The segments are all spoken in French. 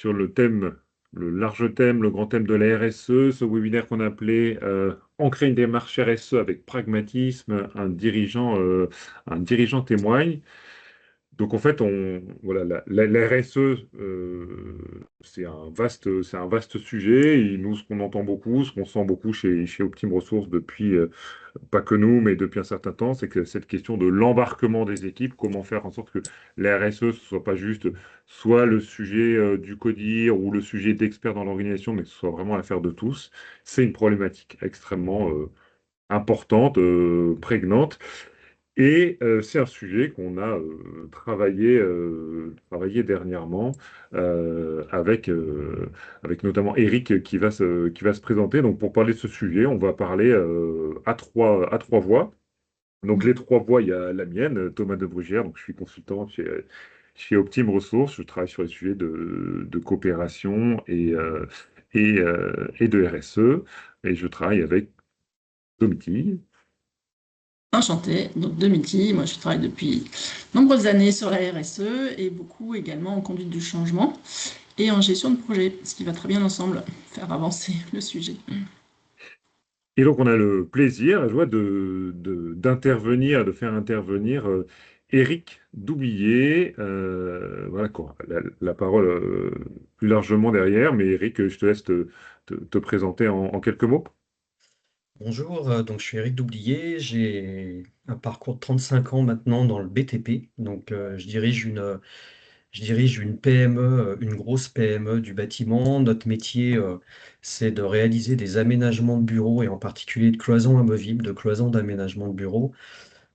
sur le thème, le large thème, le grand thème de la RSE, ce webinaire qu'on a appelé Ancrer une démarche RSE avec pragmatisme, un dirigeant témoigne. Donc en fait, voilà, la RSE, c'est un vaste sujet. Et nous, ce qu'on entend beaucoup, ce qu'on sent beaucoup chez Optime Ressources depuis, pas que nous, mais depuis un certain temps, c'est que cette question de l'embarquement des équipes, comment faire en sorte que la RSE, ce soit pas juste soit le sujet du codir ou le sujet d'experts dans l'organisation, mais que ce soit vraiment l'affaire de tous, c'est une problématique extrêmement importante, prégnante. Et c'est un sujet qu'on a travaillé dernièrement avec notamment Eric qui va se présenter. Donc pour parler de ce sujet, on va parler à trois voix. Donc les trois voix, il y a la mienne, Thomas de Brugère, donc je suis consultant chez Optime Ressources. Je travaille sur les sujets de coopération et de RSE. Et je travaille avec Domiti. Enchantée, donc de Miti. Moi, je travaille depuis de nombreuses années sur la RSE et beaucoup également en conduite du changement et en gestion de projet, ce qui va très bien ensemble, faire avancer le sujet. Et donc, on a le plaisir, la joie d'intervenir, de faire intervenir Éric Doublier. Voilà quoi, la parole plus largement derrière, mais Éric, je te laisse te présenter en quelques mots. Bonjour, donc je suis Éric Doublier, j'ai un parcours de 35 ans maintenant dans le BTP, donc je dirige une PME, une grosse PME du bâtiment. Notre métier, c'est de réaliser des aménagements de bureaux et en particulier de cloisons amovibles, de cloisons d'aménagement de bureaux.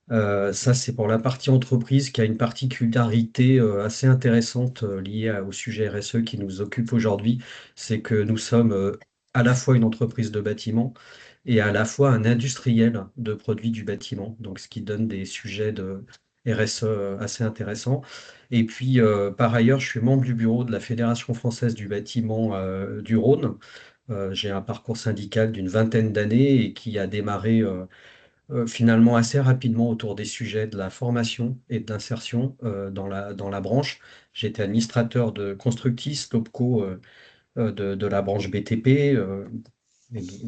Ça, c'est pour la partie entreprise qui a une particularité assez intéressante au sujet RSE qui nous occupe aujourd'hui, c'est que nous sommes à la fois une entreprise de bâtiment et à la fois un industriel de produits du bâtiment, donc ce qui donne des sujets de RSE assez intéressants. Et puis, par ailleurs, je suis membre du bureau de la Fédération française du bâtiment du Rhône. J'ai un parcours syndical d'une vingtaine d'années et qui a démarré finalement assez rapidement autour des sujets de la formation et de l'insertion dans la branche. J'étais administrateur de Constructis, Topco de la branche BTP,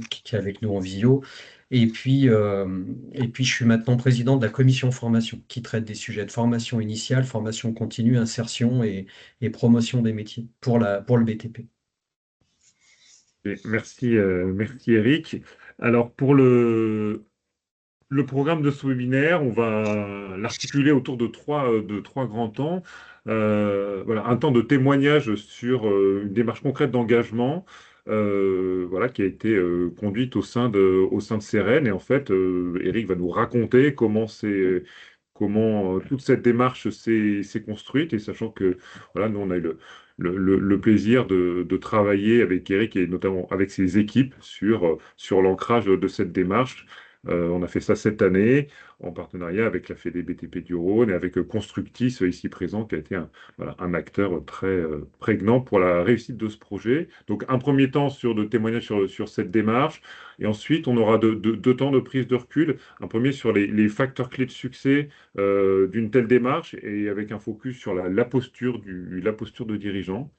qui est avec nous en visio. Et puis, je suis maintenant président de la commission formation, qui traite des sujets de formation initiale, formation continue, insertion et promotion des métiers pour le BTP. Et merci Éric. Alors pour le programme de ce webinaire, on va l'articuler autour de trois grands temps. Voilà, un temps de témoignage sur une démarche concrète d'engagement, voilà, qui a été conduite au sein de CRN. Et en fait, Eric va nous raconter comment toute cette démarche s'est construite. Et sachant que voilà, nous, on a eu le plaisir de travailler avec Eric et notamment avec ses équipes sur l'ancrage de cette démarche. On a fait ça cette année en partenariat avec la Fédé BTP du Rhône et avec Constructis ici présent qui a été voilà, un acteur très prégnant pour la réussite de ce projet. Donc un premier temps de témoignage sur cette démarche et ensuite on aura deux temps de prise de recul. Un premier sur les facteurs clés de succès d'une telle démarche et avec un focus sur la posture de dirigeant.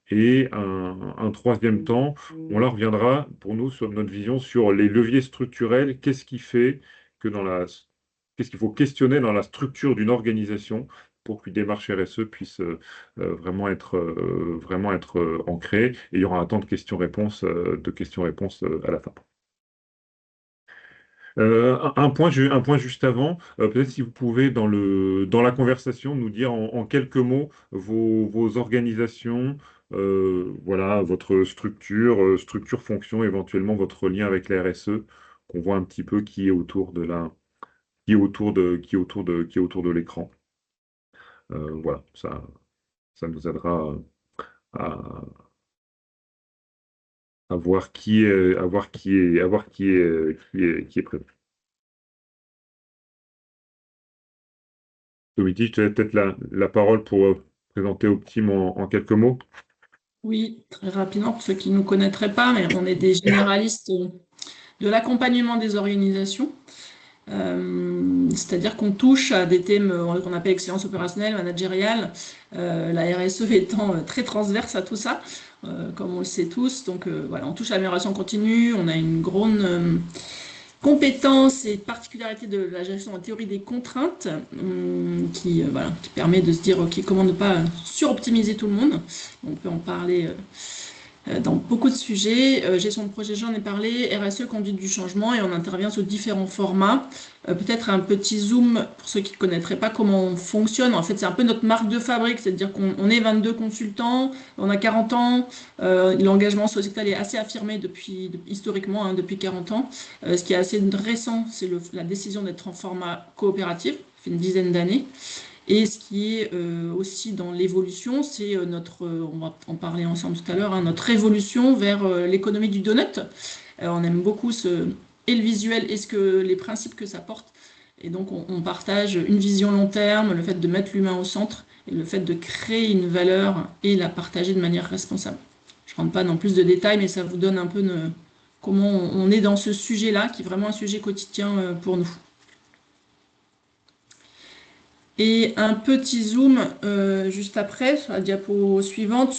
Et un troisième temps, on là reviendra pour nous sur notre vision sur les leviers structurels. Qu'est-ce qu'il faut questionner dans la structure d'une organisation pour qu'une démarche RSE puisse vraiment être ancrée. Et il y aura un temps de questions-réponses à la fin. Un point juste avant, peut-être si vous pouvez dans la conversation nous dire en quelques mots vos organisations, voilà, votre structure, fonction, éventuellement votre lien avec la RSE, qu'on voit un petit peu qui est autour de qui est autour de l'écran. Voilà, ça nous aidera à, à voir qui est présent. Dominique, je te laisse peut-être la parole pour présenter Optime en quelques mots. Oui, très rapidement, pour ceux qui ne nous connaîtraient pas, mais on est des généralistes de l'accompagnement des organisations. C'est-à-dire qu'on touche à des thèmes qu'on appelle excellence opérationnelle, managériale, la RSE étant très transverse à tout ça, comme on le sait tous. Donc voilà, on touche à l'amélioration continue, on a une grande compétence et particularité de la gestion en théorie des contraintes, voilà, qui permet de se dire ok, comment ne pas suroptimiser tout le monde. On peut en parler dans beaucoup de sujets. Gestion de projet, j'en ai parlé, RSE, conduite du changement, et on intervient sur différents formats. Peut-être un petit zoom pour ceux qui ne connaîtraient pas comment on fonctionne. En fait, c'est un peu notre marque de fabrique, c'est-à-dire qu'on est 22 consultants, on a 40 ans, l'engagement sociétal est assez affirmé historiquement, hein, depuis 40 ans. Ce qui est assez récent, c'est la décision d'être en format coopératif, ça fait une dizaine d'années. Et ce qui est aussi dans l'évolution, c'est on va en parler ensemble tout à l'heure, hein, notre évolution vers l'économie du donut. On aime beaucoup et le visuel et les principes que ça porte. Et donc on partage une vision long terme, le fait de mettre l'humain au centre et le fait de créer une valeur et la partager de manière responsable. Je ne rentre pas dans plus de détails, mais ça vous donne un peu comment on est dans ce sujet-là, qui est vraiment un sujet quotidien pour nous. Et un petit zoom juste après, sur la diapo suivante,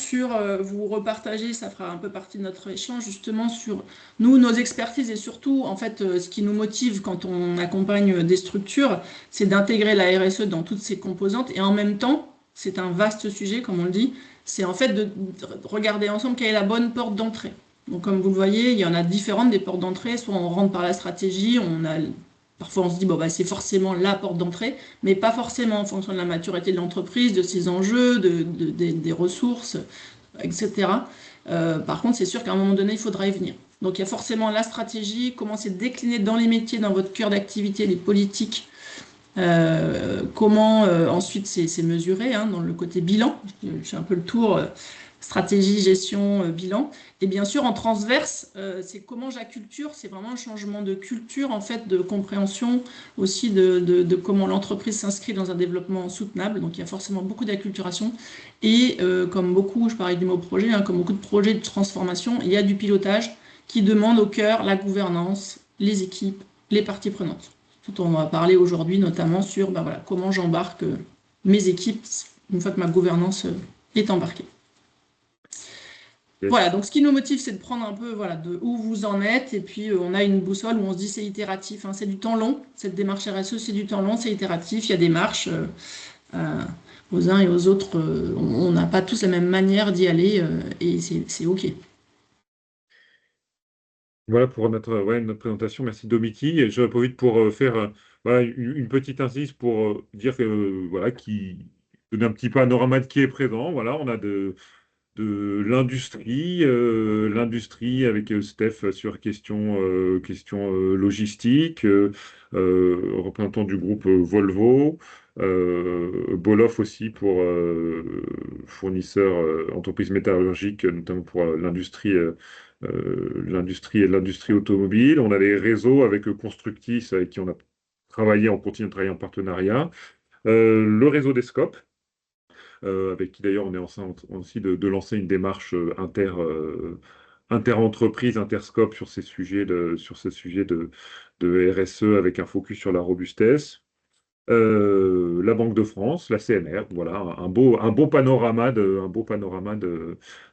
vous repartagez, ça fera un peu partie de notre échange, justement, sur nous, nos expertises et surtout, en fait, ce qui nous motive quand on accompagne des structures, c'est d'intégrer la RSE dans toutes ses composantes et en même temps, c'est un vaste sujet, comme on le dit, c'est en fait de regarder ensemble quelle est la bonne porte d'entrée. Donc, comme vous le voyez, il y en a différentes des portes d'entrée, soit on rentre par la stratégie, parfois on se dit, bon, bah, c'est forcément la porte d'entrée, mais pas forcément en fonction de la maturité de l'entreprise, de ses enjeux, des ressources, etc. Par contre, c'est sûr qu'à un moment donné, il faudra y venir. Donc il y a forcément la stratégie, comment c'est décliné dans les métiers, dans votre cœur d'activité, les politiques, comment ensuite c'est mesuré, hein, dans le côté bilan. Je fais un peu le tour, stratégie, gestion, bilan. Et bien sûr, en transverse, c'est comment j'acculture, c'est vraiment un changement de culture, en fait, de compréhension aussi de comment l'entreprise s'inscrit dans un développement soutenable. Donc il y a forcément beaucoup d'acculturation. Et comme beaucoup, je parlais du mot projet, hein, comme beaucoup de projets de transformation, il y a du pilotage qui demande au cœur la gouvernance, les équipes, les parties prenantes. Tout on va parler aujourd'hui notamment sur ben voilà, comment j'embarque mes équipes une fois que ma gouvernance est embarquée. Yes. Voilà, donc ce qui nous motive, c'est de prendre un peu voilà, de où vous en êtes. Et puis, on a une boussole où on se dit c'est itératif, hein, c'est du temps long. Cette démarche RSE, c'est du temps long, c'est itératif. Il y a des marches euh, aux uns et aux autres. On n'a pas tous la même manière d'y aller et c'est OK. Voilà pour notre présentation. Merci Domiti. Et je profite pour faire voilà, une petite incise pour dire que voilà, qui donne un petit panorama de qui est présent. Voilà, on a de l'industrie avec Steph sur questions logistiques, représentant du groupe Volvo, Boloff aussi pour fournisseur entreprise métallurgique, notamment pour l'industrie automobile. On a les réseaux avec Constructis avec qui on a travaillé, on continue de travailler en partenariat. Le réseau des scopes avec qui d'ailleurs on est en train aussi de lancer une démarche inter-entreprise, interscope sur ces sujets de RSE avec un focus sur la robustesse. La Banque de France, la CNR, voilà, un beau panorama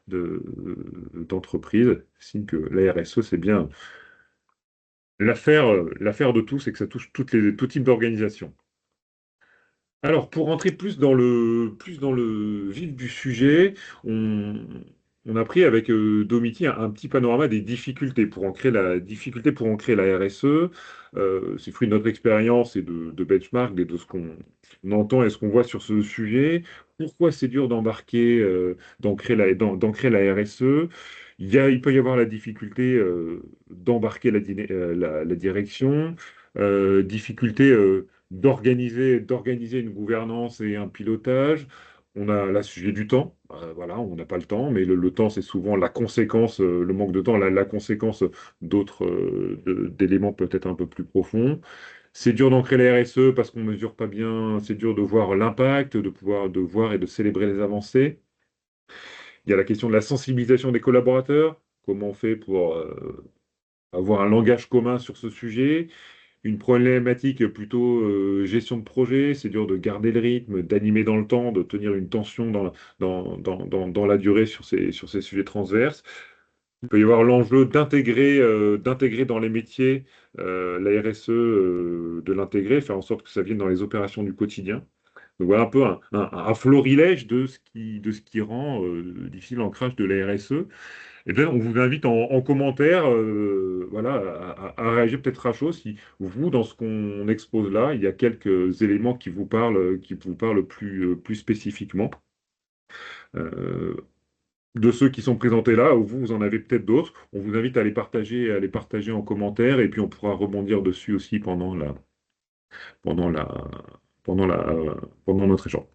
d'entreprise. Signe que la RSE, c'est bien l'affaire de tous et que ça touche tout type d'organisation. Alors, pour rentrer plus dans le vif du sujet, on, on a pris avec Domiti un petit panorama des difficultés pour en créer la RSE. C'est fruit de notre expérience et de benchmark, et de ce qu'on entend et ce qu'on voit sur ce sujet. Pourquoi c'est dur d'en créer la RSE? Il peut y avoir la difficulté d'embarquer la direction, difficulté d'organiser une gouvernance et un pilotage. On a le sujet du temps. Voilà, on n'a pas le temps, mais le temps, c'est souvent la conséquence, le manque de temps, la conséquence d'autres d'éléments peut-être un peu plus profonds. C'est dur d'ancrer la RSE parce qu'on ne mesure pas bien, c'est dur de voir l'impact, de voir et de célébrer les avancées. Il y a la question de la sensibilisation des collaborateurs. Comment on fait pour avoir un langage commun sur ce sujet? une problématique plutôt gestion de projet. C'est dur de garder le rythme, d'animer dans le temps, de tenir une tension dans la durée sur ces sujets transverses. Il peut y avoir l'enjeu d'intégrer dans les métiers la RSE, de l'intégrer, faire en sorte que ça vienne dans les opérations du quotidien. Donc voilà un peu un florilège de ce qui rend difficile l'ancrage de la RSE. Et bien, on vous invite en commentaire, voilà, à réagir peut-être à chaud si vous, dans ce qu'on expose là, il y a quelques éléments qui vous parlent plus spécifiquement. Euh, de ceux qui sont présentés là, ou vous en avez peut-être d'autres. On vous invite à les partager en commentaire, et puis on pourra rebondir dessus aussi pendant la, pendant la, pendant notre échange.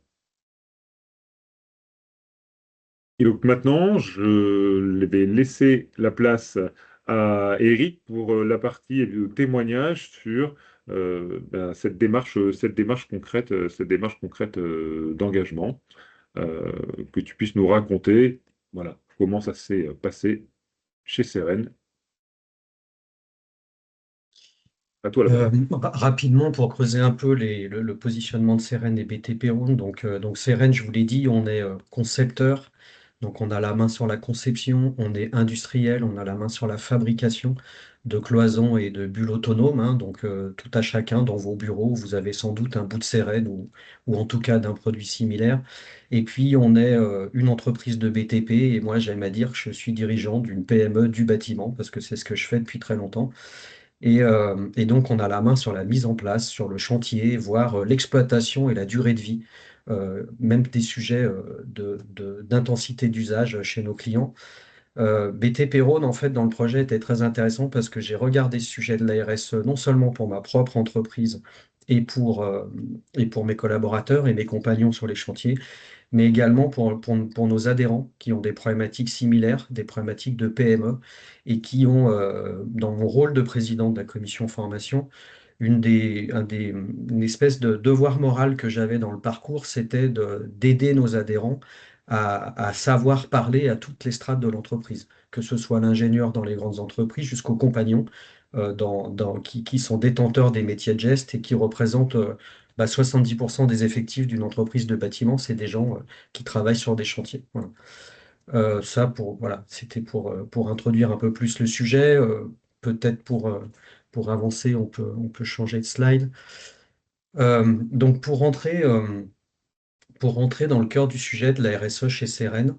Et donc maintenant, je vais laisser la place à Eric pour la partie témoignage sur cette démarche concrète d'engagement, que tu puisses nous raconter, voilà, comment ça s'est passé chez Seren. À toi la parole. Rapidement, pour creuser un peu le positionnement de Seren et BTP Room. Donc Seren, je vous l'ai dit, on est concepteur, donc on a la main sur la conception, on est industriel, on a la main sur la fabrication de cloisons et de bulles autonomes, hein. Donc tout à chacun dans vos bureaux, vous avez sans doute un bout de Seren ou en tout cas d'un produit similaire. Et puis on est une entreprise de BTP, et moi j'aime à dire que je suis dirigeant d'une PME du bâtiment, parce que c'est ce que je fais depuis très longtemps. Et donc, on a la main sur la mise en place, sur le chantier, voire l'exploitation et la durée de vie, même des sujets d'intensité d'usage chez nos clients. BT Rhône, en fait, dans le projet, était très intéressant parce que j'ai regardé ce sujet de la RSE non seulement pour ma propre entreprise et et pour mes collaborateurs et mes compagnons sur les chantiers, mais également pour nos adhérents qui ont des problématiques similaires, des problématiques de PME, et qui ont, dans mon rôle de président de la commission formation, une espèce de devoir moral que j'avais dans le parcours, c'était d'aider nos adhérents à savoir parler à toutes les strates de l'entreprise, que ce soit l'ingénieur dans les grandes entreprises jusqu'aux compagnons qui sont détenteurs des métiers de geste et qui représentent 70% des effectifs d'une entreprise de bâtiment, c'est des gens qui travaillent sur des chantiers. Voilà. Voilà, c'était pour introduire un peu plus le sujet. Peut-être pour avancer, on peut changer de slide. Donc pour rentrer dans le cœur du sujet de la RSE chez Seren,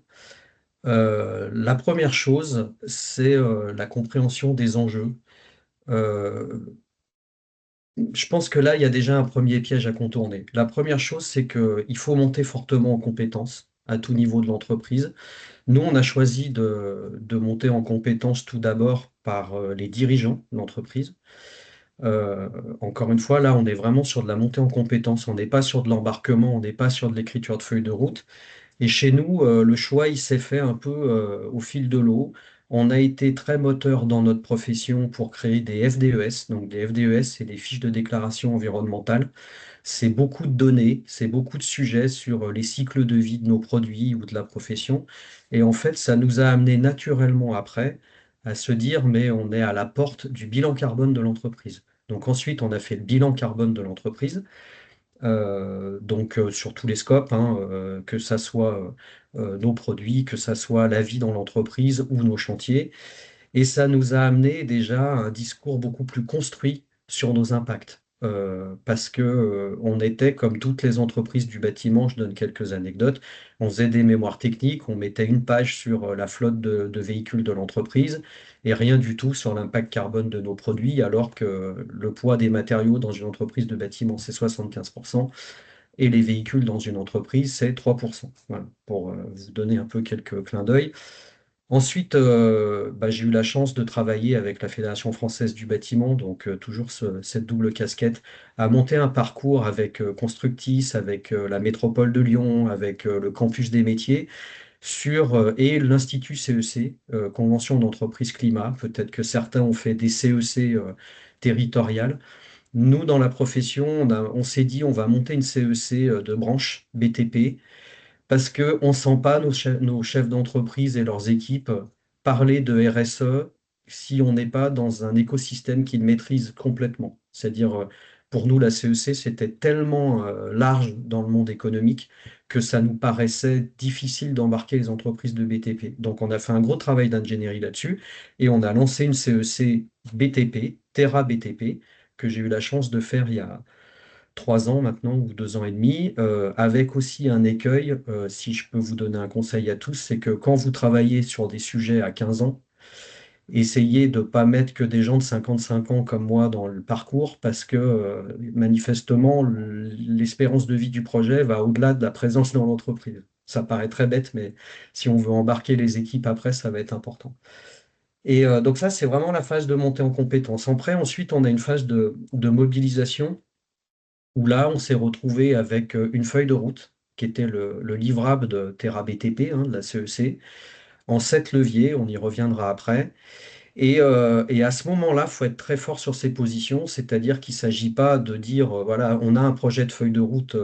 la première chose, c'est la compréhension des enjeux. Euh, je pense que là, il y a déjà un premier piège à contourner. La première chose, c'est qu'il faut monter fortement en compétences à tout niveau de l'entreprise. Nous, on a choisi de monter en compétences tout d'abord par les dirigeants de l'entreprise. Euh, Encore une fois, là, on est vraiment sur de la montée en compétences. On n'est pas sur de l'embarquement, on n'est pas sur de l'écriture de feuilles de route. Et chez nous, le choix, il s'est fait un peu au fil de l'eau. On a été très moteur dans notre profession pour créer des FDES. Donc, des FDES, c'est des fiches de déclaration environnementale. C'est beaucoup de données, c'est beaucoup de sujets sur les cycles de vie de nos produits ou de la profession. Et en fait, ça nous a amené naturellement après à se dire, mais on est à la porte du bilan carbone de l'entreprise. Donc ensuite, on a fait le bilan carbone de l'entreprise, sur tous les scopes, hein, que ça soit nos produits, que ça soit la vie dans l'entreprise ou nos chantiers. Et ça nous a amené déjà à un discours beaucoup plus construit sur nos impacts. Parce que, on était comme toutes les entreprises du bâtiment, je donne quelques anecdotes, on faisait des mémoires techniques, on mettait une page sur la flotte de véhicules de l'entreprise et rien du tout sur l'impact carbone de nos produits, alors que le poids des matériaux dans une entreprise de bâtiment, c'est 75%, et les véhicules dans une entreprise, c'est 3%. Voilà, pour vous donner un peu quelques clins d'œil. Ensuite, j'ai eu la chance de travailler avec la Fédération française du bâtiment, donc toujours cette double casquette, à monter un parcours avec Constructis, avec la métropole de Lyon, avec le campus des métiers, et l'Institut CEC, Convention d'entreprise climat. Peut-être que certains ont fait des CEC territoriales. Nous, dans la profession, on s'est dit on va monter une CEC de branche BTP parce qu'on ne sent pas nos chefs d'entreprise et leurs équipes parler de RSE si on n'est pas dans un écosystème qu'ils maîtrisent complètement. C'est-à-dire, pour nous, la CEC, c'était tellement large dans le monde économique que ça nous paraissait difficile d'embarquer les entreprises de BTP. Donc, on a fait un gros travail d'ingénierie là-dessus et on a lancé une CEC BTP, Terra BTP, que j'ai eu la chance de faire il y a 3 ans maintenant ou 2 ans et demi, avec aussi un écueil, si je peux vous donner un conseil à tous, c'est que quand vous travaillez sur des sujets à 15 ans, essayez de ne pas mettre que des gens de 55 ans comme moi dans le parcours parce que manifestement, l'espérance de vie du projet va au-delà de la présence dans l'entreprise. Ça paraît très bête, mais si on veut embarquer les équipes après, ça va être important. Et donc ça, c'est vraiment la phase de montée en compétence. Après, ensuite, on a une phase de mobilisation où là, on s'est retrouvé avec une feuille de route qui était le livrable de Terra BTP, hein, de la CEC, en 7 leviers, on y reviendra après. Et à ce moment-là, il faut être très fort sur ses positions, c'est-à-dire qu'il ne s'agit pas de dire, voilà, on a un projet de feuille de route,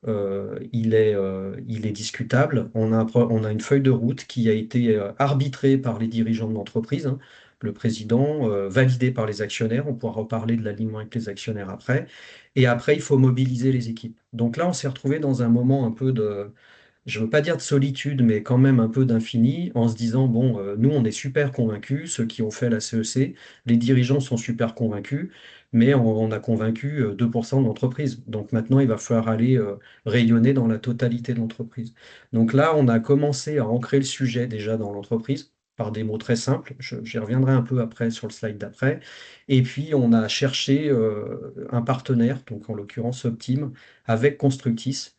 il est discutable. On a une feuille de route qui a été arbitrée par les dirigeants de l'entreprise, hein, le président, validée par les actionnaires. On pourra reparler de l'alignement avec les actionnaires après. Et après, il faut mobiliser les équipes. Donc là, on s'est retrouvé dans un moment un peu de, je veux pas dire de solitude, mais quand même un peu d'infini, en se disant, bon, nous, on est super convaincus, ceux qui ont fait la CEC, les dirigeants sont super convaincus, mais on a convaincu 2% de l'entreprise. Donc maintenant, il va falloir aller rayonner dans la totalité de l'entreprise. Donc là, on a commencé à ancrer le sujet déjà dans l'entreprise par des mots très simples. J'y reviendrai un peu après sur le slide d'après. Et puis, on a cherché un partenaire, donc en l'occurrence Optim, avec Constructis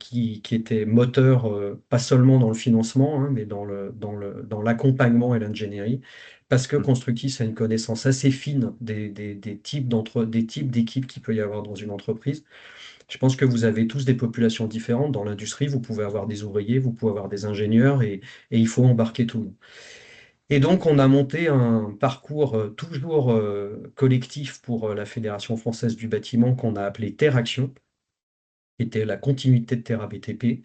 qui était moteur, pas seulement dans le financement, hein, mais dans l'accompagnement et l'ingénierie, parce que Constructis a une connaissance assez fine des types d'équipes qu'il peut y avoir dans une entreprise. Je pense que vous avez tous des populations différentes. Dans l'industrie, vous pouvez avoir des ouvriers, vous pouvez avoir des ingénieurs, et il faut embarquer tout le monde. Et donc, on a monté un parcours toujours collectif pour la Fédération française du bâtiment qu'on a appelé Terre Action, qui était la continuité de Terra BTP,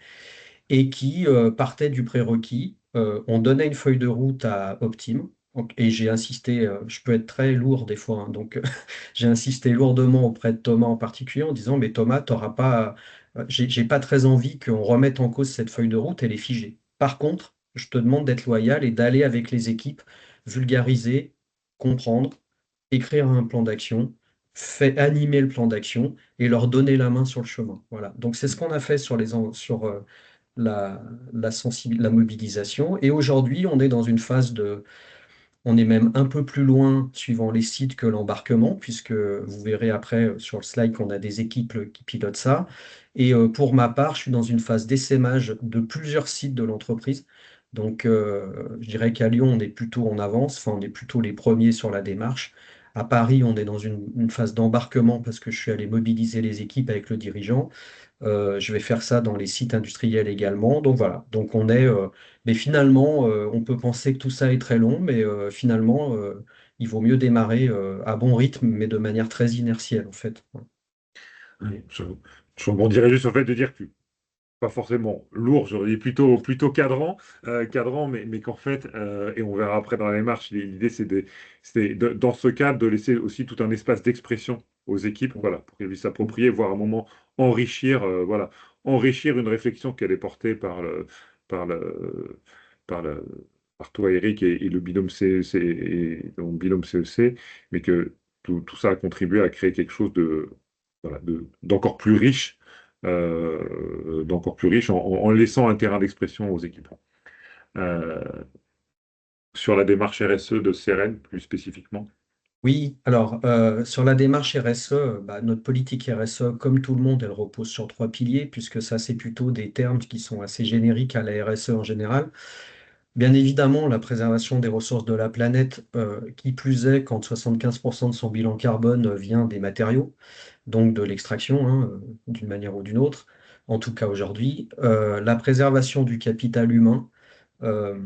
et qui partait du prérequis. On donnait une feuille de route à Optim. Et j'ai insisté, je peux être très lourd des fois, hein, donc j'ai insisté lourdement auprès de Thomas en particulier en disant, mais Thomas, t'auras pas, j'ai pas très envie qu'on remette en cause cette feuille de route, elle est figée. Par contre, je te demande d'être loyal et d'aller avec les équipes, vulgariser, comprendre, écrire un plan d'action, fait animer le plan d'action et leur donner la main sur le chemin. Voilà. Donc c'est ce qu'on a fait sur la mobilisation. Et aujourd'hui, on est dans une phase on est même un peu plus loin suivant les sites que l'embarquement, puisque vous verrez après sur le slide qu'on a des équipes qui pilotent ça. Et pour ma part, je suis dans une phase d'essaimage de plusieurs sites de l'entreprise. Donc, je dirais qu'à Lyon, on est plutôt en avance, enfin, on est plutôt les premiers sur la démarche. À Paris, on est dans une phase d'embarquement parce que je suis allé mobiliser les équipes avec le dirigeant. Je vais faire ça dans les sites industriels également. Donc voilà. Donc mais finalement, on peut penser que tout ça est très long, mais finalement, il vaut mieux démarrer à bon rythme, mais de manière très inertielle en fait. Ouais, je rebondirais juste sur le fait de dire que pas forcément lourd, j'aurais dit plutôt cadrant, mais qu'en fait, et on verra après dans la démarche, l'idée dans ce cadre de laisser aussi tout un espace d'expression aux équipes, voilà, pour qu'elles puissent s'approprier, voire à un moment enrichir, voilà, enrichir une réflexion qu'elle est portée par le, par le, par toi, Eric, et le binôme CEC et ton binôme CEC, mais que tout ça a contribué à créer quelque chose voilà, d'encore plus riche en laissant un terrain d'expression aux équipes. Euh, sur la démarche RSE de Seren, plus spécifiquement. Oui, alors sur la démarche RSE, bah, notre politique RSE, comme tout le monde, elle repose sur 3 piliers, puisque ça, c'est plutôt des termes qui sont assez génériques à la RSE en général. Bien évidemment, la préservation des ressources de la planète, qui plus est quand 75% de son bilan carbone vient des matériaux, donc de l'extraction, hein, d'une manière ou d'une autre, en tout cas aujourd'hui. La préservation du capital humain. euh,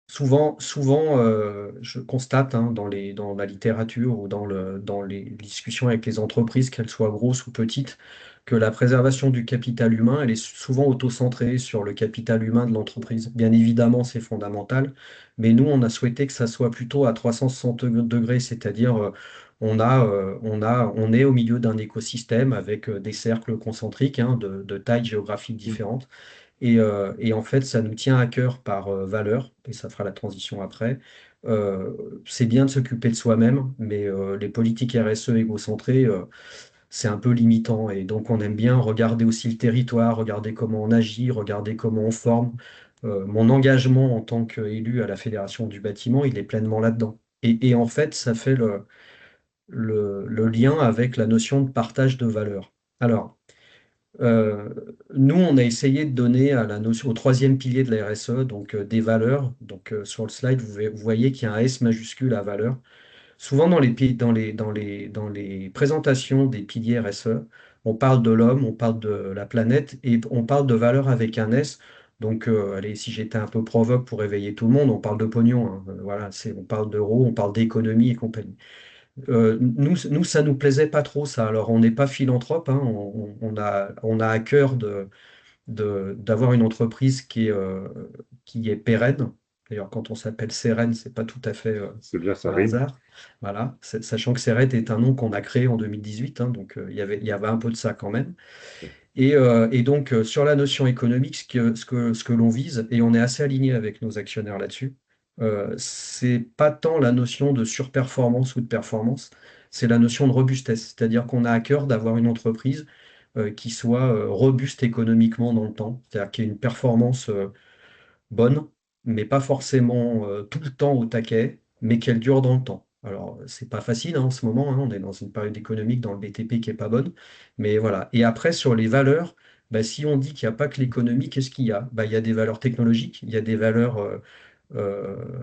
Souvent, je constate hein, dans la littérature ou dans les discussions avec les entreprises, qu'elles soient grosses ou petites, que la préservation du capital humain, elle est souvent auto-centrée sur le capital humain de l'entreprise. Bien évidemment, c'est fondamental, mais nous, on a souhaité que ça soit plutôt à 360 degrés, c'est-à-dire On est au milieu d'un écosystème avec des cercles concentriques, hein, de tailles géographiques différentes. Et en fait, ça nous tient à cœur par valeur, et ça fera la transition après. Euh, c'est bien de s'occuper de soi-même, mais les politiques RSE égocentrées, c'est un peu limitant. Et donc, on aime bien regarder aussi le territoire, regarder comment on agit, regarder comment on forme. Mon engagement en tant qu'élu à la Fédération du bâtiment, il est pleinement là-dedans. Et en fait, ça fait le lien avec la notion de partage de valeur. Alors, euh, nous, on a essayé de donner à la notion, au troisième pilier de la RSE, donc des valeurs. Donc, sur le slide, vous voyez qu'il y a un S majuscule à valeur. Souvent, dans les présentations des piliers RSE, on parle de l'homme, on parle de la planète et on parle de valeur avec un S. Donc, allez, si j'étais un peu provoque pour réveiller tout le monde, on parle de pognon, hein. Voilà, on parle d'euros, on parle d'économie et compagnie. Nous, ça nous plaisait pas trop, ça. Alors, on n'est pas philanthrope, hein. On a à cœur d'avoir une entreprise qui est pérenne. D'ailleurs, quand on s'appelle Seren, c'est pas tout à fait C'est bien, ça un rime. hasard. Voilà. Sachant que Seren est un nom qu'on a créé en 2018, hein, donc il y avait un peu de ça quand même. Et donc, sur la notion économique, ce que l'on vise, et on est assez aligné avec nos actionnaires là-dessus, c'est pas tant la notion de surperformance ou de performance, c'est la notion de robustesse. C'est-à-dire qu'on a à cœur d'avoir une entreprise qui soit robuste économiquement dans le temps, c'est-à-dire qu'il y ait une performance bonne, mais pas forcément tout le temps au taquet, mais qu'elle dure dans le temps. Alors, c'est pas facile hein, en ce moment, hein, on est dans une période économique dans le BTP qui est pas bonne, mais voilà. Et après, sur les valeurs, bah, si on dit qu'il n'y a pas que l'économie, qu'est-ce qu'il y a? Bah, il y a des valeurs technologiques, il y a des valeurs.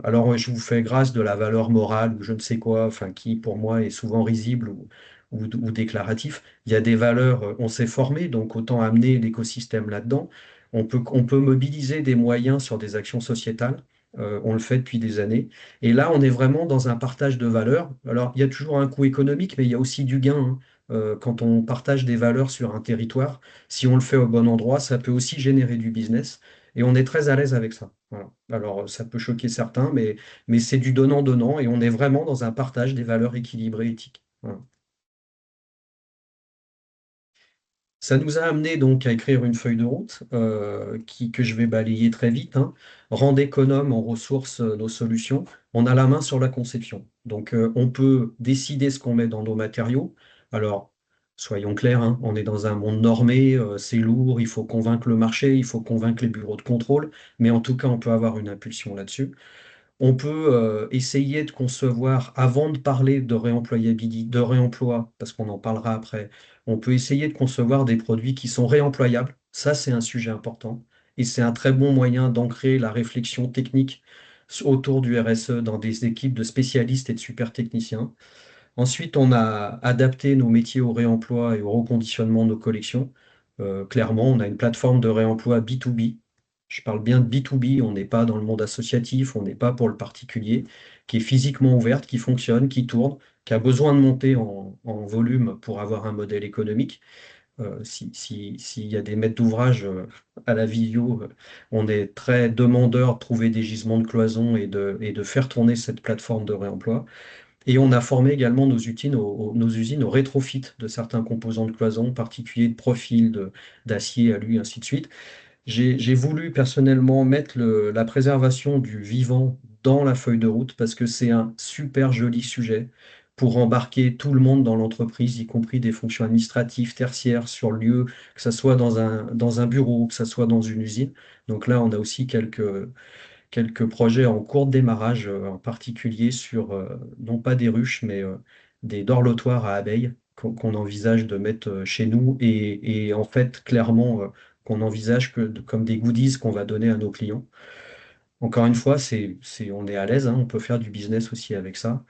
Alors, je vous fais grâce de la valeur morale ou je ne sais quoi, enfin, qui pour moi est souvent risible ou déclaratif. Il y a des valeurs, on s'est formé, donc autant amener l'écosystème là-dedans. On peut mobiliser des moyens sur des actions sociétales. On le fait depuis des années. Et là, on est vraiment dans un partage de valeurs. Alors, il y a toujours un coût économique, mais il y a aussi du gain, hein. Quand on partage des valeurs sur un territoire, si on le fait au bon endroit, ça peut aussi générer du business. Et on est très à l'aise avec ça. Voilà. Alors, ça peut choquer certains, mais c'est du donnant-donnant et on est vraiment dans un partage des valeurs équilibrées éthiques. Voilà. Ça nous a amené donc à écrire une feuille de route que je vais balayer très vite, hein. Rendre économe en ressources nos solutions. On a la main sur la conception. Donc, on peut décider ce qu'on met dans nos matériaux. Alors, soyons clairs, hein, on est dans un monde normé, c'est lourd, il faut convaincre le marché, il faut convaincre les bureaux de contrôle, mais en tout cas, on peut avoir une impulsion là-dessus. On peut essayer de concevoir, avant de parler de réemployabilité, de réemploi, parce qu'on en parlera après, on peut essayer de concevoir des produits qui sont réemployables. Ça, c'est un sujet important. Et c'est un très bon moyen d'ancrer la réflexion technique autour du RSE dans des équipes de spécialistes et de super techniciens. Ensuite, on a adapté nos métiers au réemploi et au reconditionnement de nos collections. Clairement, on a une plateforme de réemploi B2B. Je parle bien de B2B, on n'est pas dans le monde associatif, on n'est pas pour le particulier, qui est physiquement ouverte, qui fonctionne, qui tourne, qui a besoin de monter en volume pour avoir un modèle économique. S'il y a des maîtres d'ouvrage à la vidéo, on est très demandeur de trouver des gisements de cloison et de faire tourner cette plateforme de réemploi. Et on a formé également nos usines au rétrofit de certains composants de cloison, en particulier de profil, d'acier, alu, ainsi de suite. J'ai voulu personnellement mettre la préservation du vivant dans la feuille de route parce que c'est un super joli sujet pour embarquer tout le monde dans l'entreprise, y compris des fonctions administratives, tertiaires, sur le lieu, que ce soit dans un bureau, que ce soit dans une usine. Donc là, on a aussi quelques projets en cours de démarrage, en particulier sur, non pas des ruches, mais des dorlotoires à abeilles qu'on envisage de mettre chez nous et en fait, clairement, qu'on envisage comme des goodies qu'on va donner à nos clients. Encore une fois, on est à l'aise, hein, on peut faire du business aussi avec ça.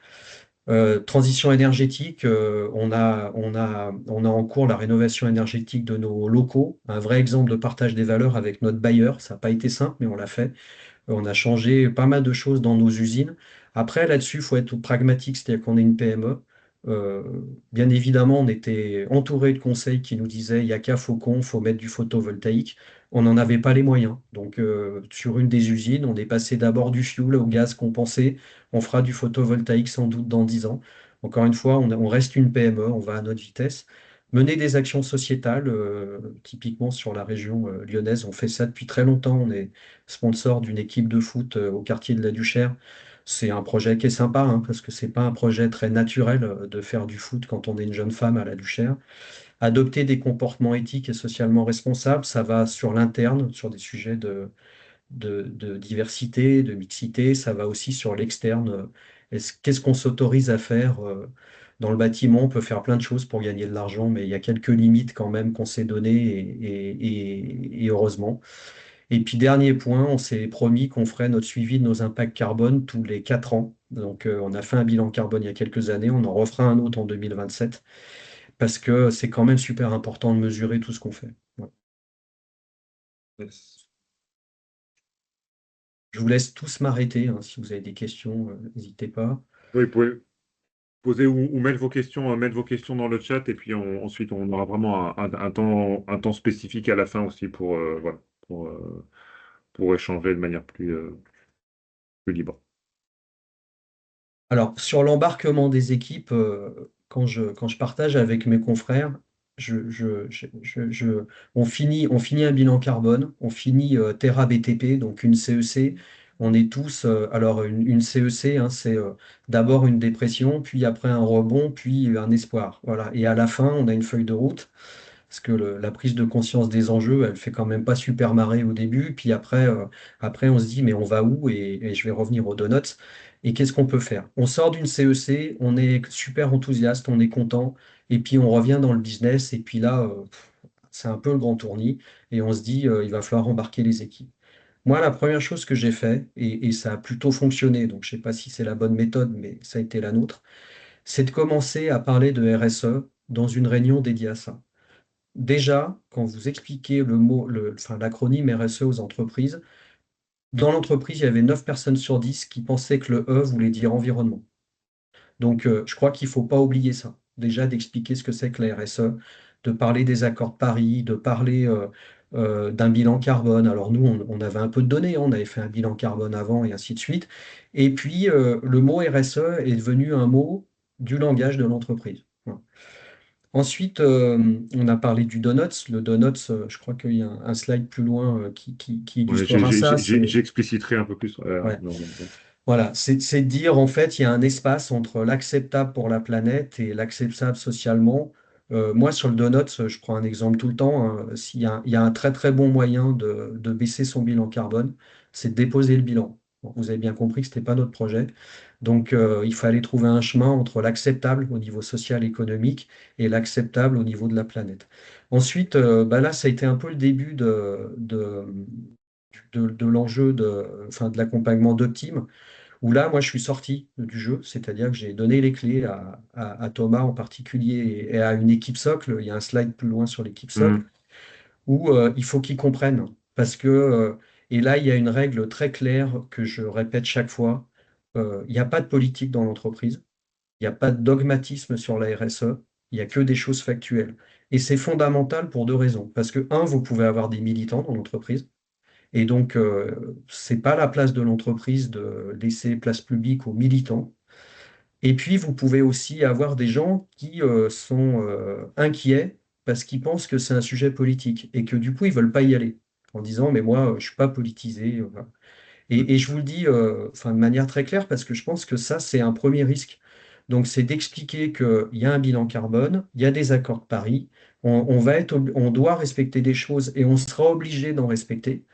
Transition énergétique, on a en cours la rénovation énergétique de nos locaux, un vrai exemple de partage des valeurs avec notre bailleur. Ça n'a pas été simple, mais on l'a fait. On a changé pas mal de choses dans nos usines. Après, là-dessus, il faut être pragmatique, c'est-à-dire qu'on est une PME. Euh, Bien évidemment, on était entouré de conseils qui nous disaient il n'y a qu'à Faucon, il faut mettre du photovoltaïque. On n'en avait pas les moyens. Donc, sur une des usines, on est passé d'abord du fioul au gaz compensé. On fera du photovoltaïque sans doute dans 10 ans. Encore une fois, on reste une PME, on va à notre vitesse. Mener des actions sociétales, typiquement sur la région lyonnaise, on fait ça depuis très longtemps. On est sponsor d'une équipe de foot au quartier de la Duchère. C'est un projet qui est sympa, hein, parce que c'est pas un projet très naturel de faire du foot quand on est une jeune femme à la Duchère. Adopter des comportements éthiques et socialement responsables, ça va sur l'interne, sur des sujets de diversité, de mixité, ça va aussi sur l'externe. Qu'est-ce qu'on s'autorise à faire dans le bâtiment? On peut faire plein de choses pour gagner de l'argent, mais il y a quelques limites quand même qu'on s'est données et heureusement. Et puis dernier point, on s'est promis qu'on ferait notre suivi de nos impacts carbone tous les 4 ans. Donc on a fait un bilan carbone il y a quelques années, on en refera un autre en 2027 parce que c'est quand même super important de mesurer tout ce qu'on fait. Ouais. Yes. Je vous laisse tous m'arrêter, hein, si vous avez des questions, n'hésitez pas. Oui, vous pouvez poser ou mettre vos questions dans le chat et puis ensuite on aura vraiment un temps spécifique à la fin aussi voilà, pour échanger de manière plus libre. Alors, sur l'embarquement des équipes, quand je partage avec mes confrères, on finit un bilan carbone, on finit Terra BTP, donc une CEC. On est tous, alors une CEC, hein, c'est d'abord une dépression, puis après un rebond, puis un espoir. Voilà. Et à la fin, on a une feuille de route. Parce que la prise de conscience des enjeux, elle fait quand même pas super marrer au début. Puis après, on se dit, mais on va où? Et je vais revenir aux donuts. Et qu'est-ce qu'on peut faire? On sort d'une CEC, on est super enthousiaste, on est content. Et puis on revient dans le business. Et puis là, c'est un peu le grand tournis. Et on se dit, il va falloir embarquer les équipes. Moi, la première chose que j'ai fait, et ça a plutôt fonctionné, donc je ne sais pas si c'est la bonne méthode, mais ça a été la nôtre, c'est de commencer à parler de RSE dans une réunion dédiée à ça. Déjà, quand vous expliquez enfin, l'acronyme RSE aux entreprises, dans l'entreprise, il y avait 9 personnes sur 10 qui pensaient que le E voulait dire environnement. Donc, je crois qu'il ne faut pas oublier ça. Déjà, d'expliquer ce que c'est que la RSE, de parler des accords de Paris, de parler d'un bilan carbone. Alors, nous, on avait un peu de données, hein, on avait fait un bilan carbone avant et ainsi de suite. Et puis, le mot RSE est devenu un mot du langage de l'entreprise. Voilà. Ensuite, on a parlé du donuts. Le donuts, je crois qu'il y a un slide plus loin qui Ouais, illustrera ça. j'expliciterai un peu plus. Ouais, voilà, c'est de dire en fait, il y a un espace entre l'acceptable pour la planète et l'acceptable socialement. Moi, sur le donut, je prends un exemple tout le temps, hein. Il y a un très très bon moyen de baisser son bilan carbone, c'est de déposer le bilan. Bon, vous avez bien compris que ce n'était pas notre projet. Donc, il fallait trouver un chemin entre l'acceptable au niveau social et économique et l'acceptable au niveau de la planète. Ensuite, bah là, ça a été un peu le début de l'enjeu enfin, de l'accompagnement d'Optime où là, moi, je suis sorti du jeu, c'est-à-dire que j'ai donné les clés à Thomas en particulier et à une équipe socle. Il y a un slide plus loin sur l'équipe socle Hmm. où il faut qu'ils comprennent. Parce que, et là, il y a une règle très claire que je répète chaque fois. Il n'y a pas de politique dans l'entreprise, il n'y a pas de dogmatisme sur la RSE, il n'y a que des choses factuelles. Et c'est fondamental pour deux raisons. Parce que, un, vous pouvez avoir des militants dans l'entreprise. Et donc, c'est pas la place de l'entreprise de laisser place publique aux militants. Et puis, vous pouvez aussi avoir des gens qui sont inquiets parce qu'ils pensent que c'est un sujet politique et que du coup, ils veulent pas y aller en disant, mais moi, je suis pas politisé. Voilà. Et je vous le dis enfin, de manière très claire parce que je pense que ça, c'est un premier risque. Donc, c'est d'expliquer qu'il y a un bilan carbone, il y a des accords de Paris, on doit respecter des choses et on sera obligé d'en respecter.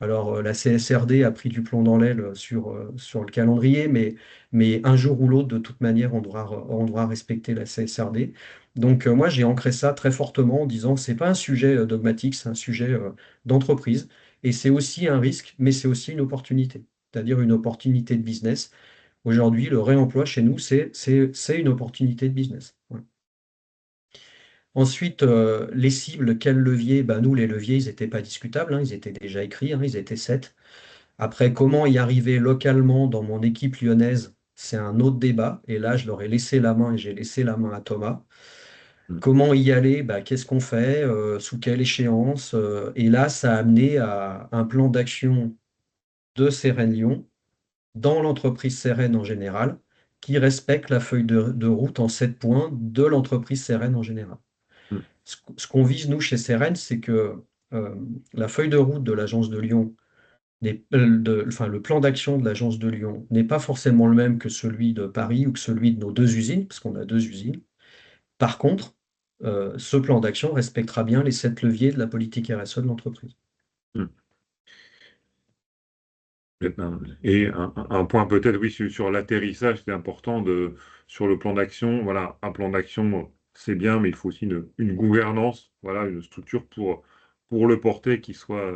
Alors, la CSRD a pris du plomb dans l'aile sur le calendrier, mais un jour ou l'autre, de toute manière, on devra respecter la CSRD. Donc, moi, j'ai ancré ça très fortement en disant que ce n'est pas un sujet dogmatique, c'est un sujet d'entreprise. Et c'est aussi un risque, mais c'est aussi une opportunité, c'est-à-dire une opportunité de business. Aujourd'hui, le réemploi chez nous, c'est une opportunité de business. Ouais. Ensuite, les cibles, quels leviers? Ben, nous, les leviers, ils n'étaient pas discutables, hein, ils étaient déjà écrits, hein, ils étaient 7. Après, comment y arriver localement dans mon équipe lyonnaise, c'est un autre débat. Et là, je leur ai laissé la main et j'ai laissé la main à Thomas. Hmm. Comment y aller? Bah, qu'est-ce qu'on fait? Sous quelle échéance? Et là, ça a amené à un plan d'action de Sérène Lyon dans l'entreprise Sérène en général qui respecte la feuille de route en 7 points de l'entreprise Ceren en général. Mm. Ce qu'on vise, nous, chez Ceren, c'est que euh, la feuille de route de l'agence de Lyon, enfin, le plan d'action de l'agence de Lyon n'est pas forcément le même que celui de Paris ou que celui de nos 2 usines, parce qu'on a 2 usines. Par contre, ce plan d'action respectera bien les 7 leviers de la politique RSE de l'entreprise. Mm. Et un point peut-être, oui, sur l'atterrissage, c'est important sur le plan d'action. Voilà, un plan d'action, c'est bien, mais il faut aussi une gouvernance, voilà, une structure pour le porter qui soit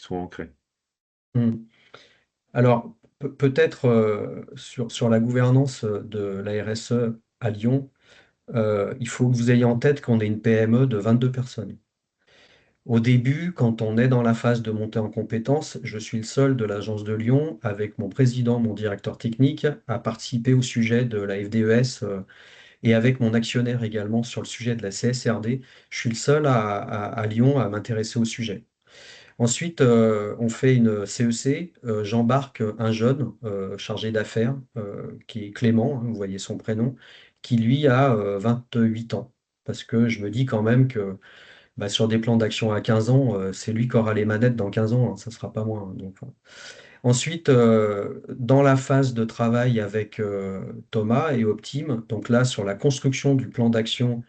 ancrée. Hmm. Alors, peut-être sur la gouvernance de la RSE à Lyon, il faut que vous ayez en tête qu'on est une PME de 22 personnes. Au début, quand on est dans la phase de montée en compétences, je suis le seul de l'agence de Lyon, avec mon président, mon directeur technique, à participer au sujet de la FDES et avec mon actionnaire également sur le sujet de la CSRD. Je suis le seul à Lyon à m'intéresser au sujet. Ensuite, on fait une CEC. J'embarque un jeune chargé d'affaires qui est Clément, hein, vous voyez son prénom, qui lui a 28 ans. Parce que je me dis quand même que bah, sur des plans d'action à 15 ans, c'est lui qui aura les manettes dans 15 ans, hein, ça ne sera pas moi, hein, donc, voilà. Ensuite, dans la phase de travail avec Thomas et Optime, donc là sur la construction du plan d'action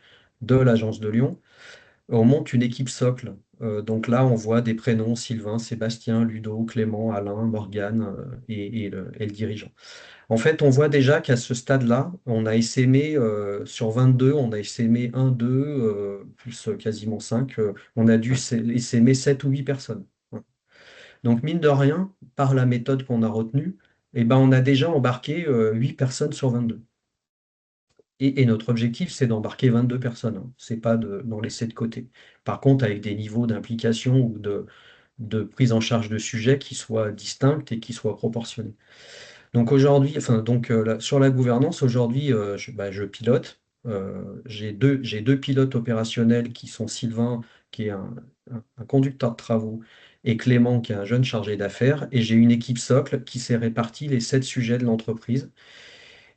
de l'agence de Lyon, on monte une équipe socle. Donc là, on voit des prénoms: Sylvain, Sébastien, Ludo, Clément, Alain, Morgane et le dirigeant. En fait, on voit déjà qu'à ce stade-là, on a essaimé sur 22, on a essaimé 1, 2, plus quasiment 5. On a dû Ouais. essaimer 7 ou 8 personnes. Voilà. Donc, mine de rien, par la méthode qu'on a retenue, eh ben, on a déjà embarqué 8 personnes sur 22. Et notre objectif, c'est d'embarquer 22 personnes, hein. C'est pas d'en laisser de côté. Par contre, avec des niveaux d'implication ou de prise en charge de sujets qui soient distincts et qui soient proportionnés. Donc aujourd'hui, enfin, donc, sur la gouvernance, aujourd'hui, je pilote. J'ai deux pilotes opérationnels qui sont Sylvain, qui est un conducteur de travaux, et Clément, qui est un jeune chargé d'affaires. Et j'ai une équipe socle qui s'est répartie les 7 sujets de l'entreprise.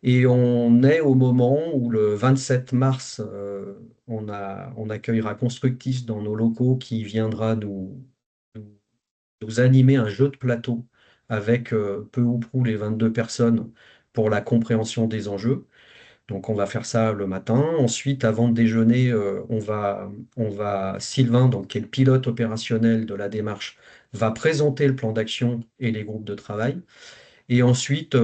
Et on est au moment où le 27 mars, on accueillera Constructis dans nos locaux qui viendra nous, nous animer un jeu de plateau avec peu ou prou les 22 personnes pour la compréhension des enjeux. Donc on va faire ça le matin. Ensuite, avant de déjeuner, Sylvain, donc, qui est le pilote opérationnel de la démarche, va présenter le plan d'action et les groupes de travail. Et ensuite,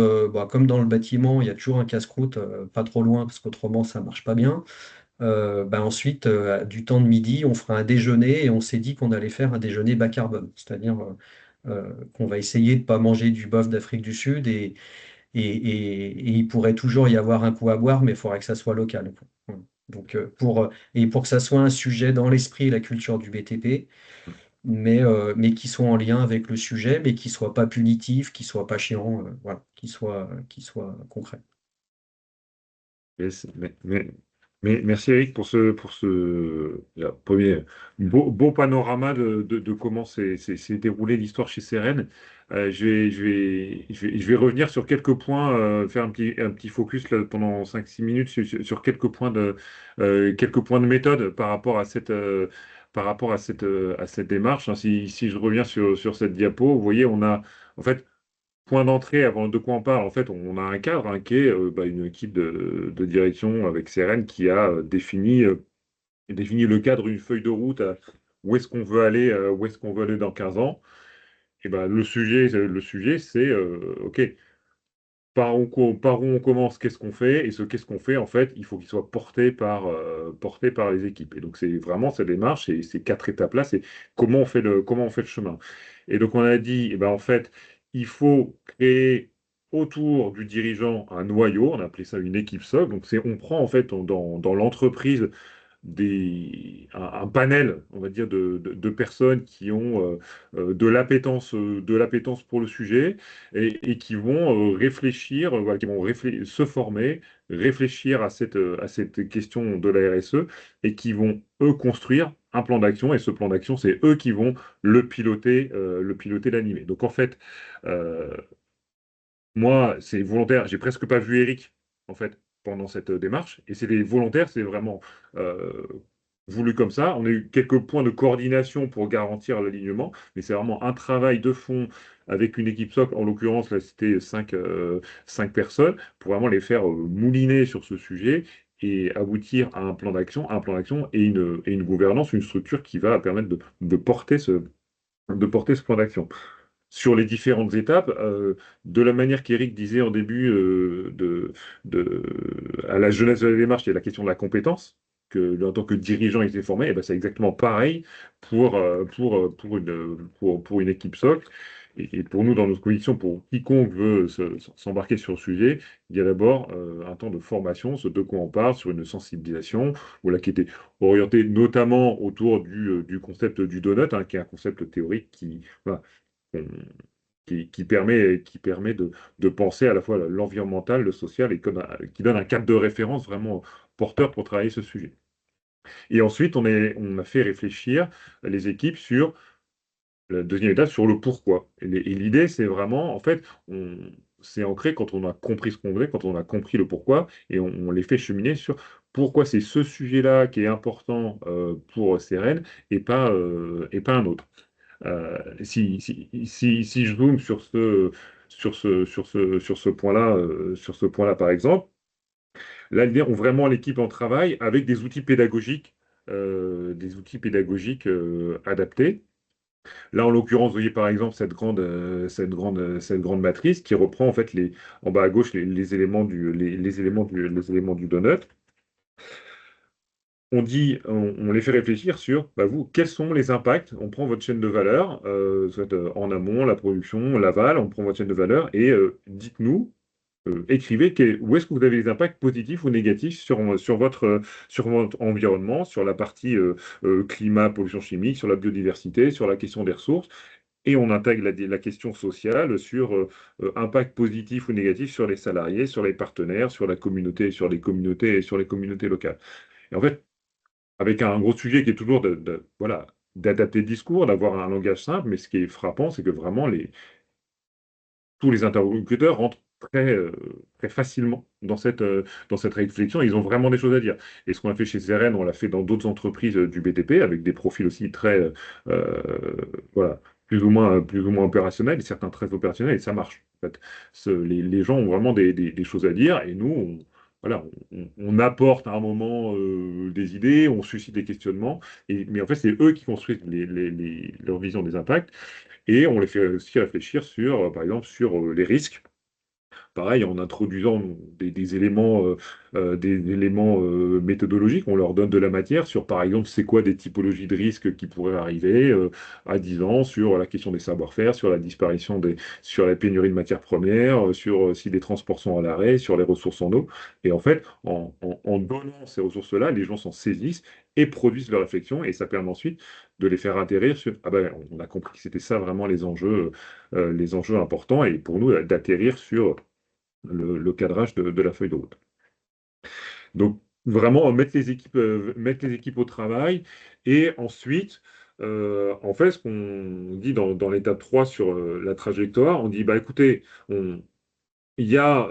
comme dans le bâtiment, il y a toujours un casse-croûte pas trop loin parce qu'autrement ça marche pas bien. Ensuite, du temps de midi, on fera un déjeuner et on s'est dit qu'on allait faire un déjeuner bas carbone, c'est-à-dire qu'on va essayer de ne pas manger du bœuf d'Afrique du Sud et il pourrait toujours y avoir un coup à boire, mais il faudrait que ça soit local, quoi. Voilà. Donc, pour que ça soit un sujet dans l'esprit et la culture du BTP, mais qui soit en lien avec le sujet, mais qui soit pas punitif, qui soit pas chiant, voilà, qui soit concret. Yes, merci Eric premier beau panorama de comment s'est déroulée l'histoire chez Ceren. Je vais revenir sur quelques points, faire un petit focus là, pendant 5-6 minutes sur quelques points de méthode par rapport à cette démarche, hein. Si je reviens sur cette diapo, vous voyez, on a en fait point d'entrée, avant de quoi on parle, en fait, on a un cadre, hein, qui est une équipe de direction avec CRN qui a défini le cadre, une feuille de route, où est-ce qu'on veut aller, dans 15 ans. Et ben, le sujet, c'est OK, par où on commence, qu'est-ce qu'on fait, et ce qu'est-ce qu'on fait, en fait, il faut qu'il soit porté par les équipes. Et donc, c'est vraiment cette démarche, et ces 4 étapes-là, c'est comment on fait le chemin. Et donc, on a dit, eh ben, en fait, il faut créer autour du dirigeant un noyau, on a appelé ça une équipe socle. Donc, on prend, en fait, dans l'entreprise, un panel, on va dire, de personnes qui ont de l'appétence pour le sujet, et qui vont réfléchir, voilà, qui vont se former, réfléchir à cette question de la RSE, et qui vont, eux, construire un plan d'action. Et ce plan d'action, c'est eux qui vont le piloter, l'animer. Donc, en fait, euh, moi, c'est volontaire. J'ai presque pas vu Eric, en fait, pendant cette démarche. Et c'est des volontaires, c'est vraiment euh, voulu comme ça. On a eu quelques points de coordination pour garantir l'alignement, mais c'est vraiment un travail de fond avec une équipe SOC. En l'occurrence, là, c'était cinq personnes, pour vraiment les faire mouliner sur ce sujet et aboutir à un plan d'action et une gouvernance, une structure qui va permettre de porter ce plan d'action sur les différentes étapes, de la manière qu'Éric disait en début de- à la jeunesse de la démarche, il y a la question de la compétence, que en tant que dirigeant, il était formé, et ben, c'est exactement pareil pour une équipe SOC. Et pour nous, dans notre conviction, pour quiconque veut s'embarquer sur le sujet, il y a d'abord un temps de formation, ce de quoi on parle, sur une sensibilisation, voilà, qui était orientée notamment autour du concept du donut, hein, qui est un concept théorique voilà, qu'on- qui permet de penser à la fois l'environnemental, le social, et qui donne un cadre de référence vraiment porteur pour travailler ce sujet. Et ensuite, on a fait réfléchir les équipes sur la deuxième étape, sur le pourquoi. Et l'idée, c'est vraiment, en fait, c'est ancré quand on a compris ce qu'on voulait, quand on a compris le pourquoi, et on les fait cheminer sur pourquoi c'est ce sujet-là qui est important pour CRN et pas un autre. Si je zoome sur ce point-là, par exemple, là, l'idée, on vraiment l'équipe en travail avec des outils pédagogiques adaptés. Là, en l'occurrence, vous voyez par exemple cette grande matrice qui reprend en fait en bas à gauche les éléments du donut. On les fait réfléchir sur, bah, vous, quels sont les impacts? On prend votre chaîne de valeur, soit en amont, la production, l'aval, on prend votre chaîne de valeur et dites-nous, écrivez où est-ce que vous avez des impacts positifs ou négatifs sur votre environnement, sur la partie climat, pollution chimique, sur la biodiversité, sur la question des ressources. Et on intègre la question sociale sur impact positif ou négatif sur les salariés, sur les partenaires, sur la communauté, sur les communautés et sur les communautés locales. Et en fait, avec un gros sujet qui est toujours voilà, d'adapter le discours, d'avoir un langage simple, mais ce qui est frappant, c'est que vraiment tous les interlocuteurs rentrent très facilement dans cette réflexion. Ils ont vraiment des choses à dire. Et ce qu'on a fait chez CRN, on l'a fait dans d'autres entreprises du BTP, avec des profils aussi voilà, plus ou moins opérationnels, et certains très opérationnels, et ça marche. En fait. Les gens ont vraiment des choses à dire, et nous, voilà, on apporte à un moment des idées, on suscite des questionnements, mais en fait, c'est eux qui construisent leur vision des impacts. Et on les fait aussi réfléchir sur, par exemple, sur les risques. Pareil, en introduisant des éléments méthodologiques, on leur donne de la matière sur, par exemple, c'est quoi des typologies de risques qui pourraient arriver à 10 ans, sur la question des savoir-faire, sur la pénurie de matières premières, sur si les transports sont à l'arrêt, sur les ressources en eau. Et en fait, en donnant ces ressources-là, les gens s'en saisissent et produisent leur réflexion, et ça permet ensuite de les faire atterrir sur, ah ben, on a compris que c'était ça vraiment les enjeux importants, et pour nous, d'atterrir sur le cadrage de la feuille de route. Donc, vraiment, mettre les équipes au travail. Et ensuite, en fait, ce qu'on dit dans l'étape 3 sur la trajectoire, on dit, bah écoutez, il y a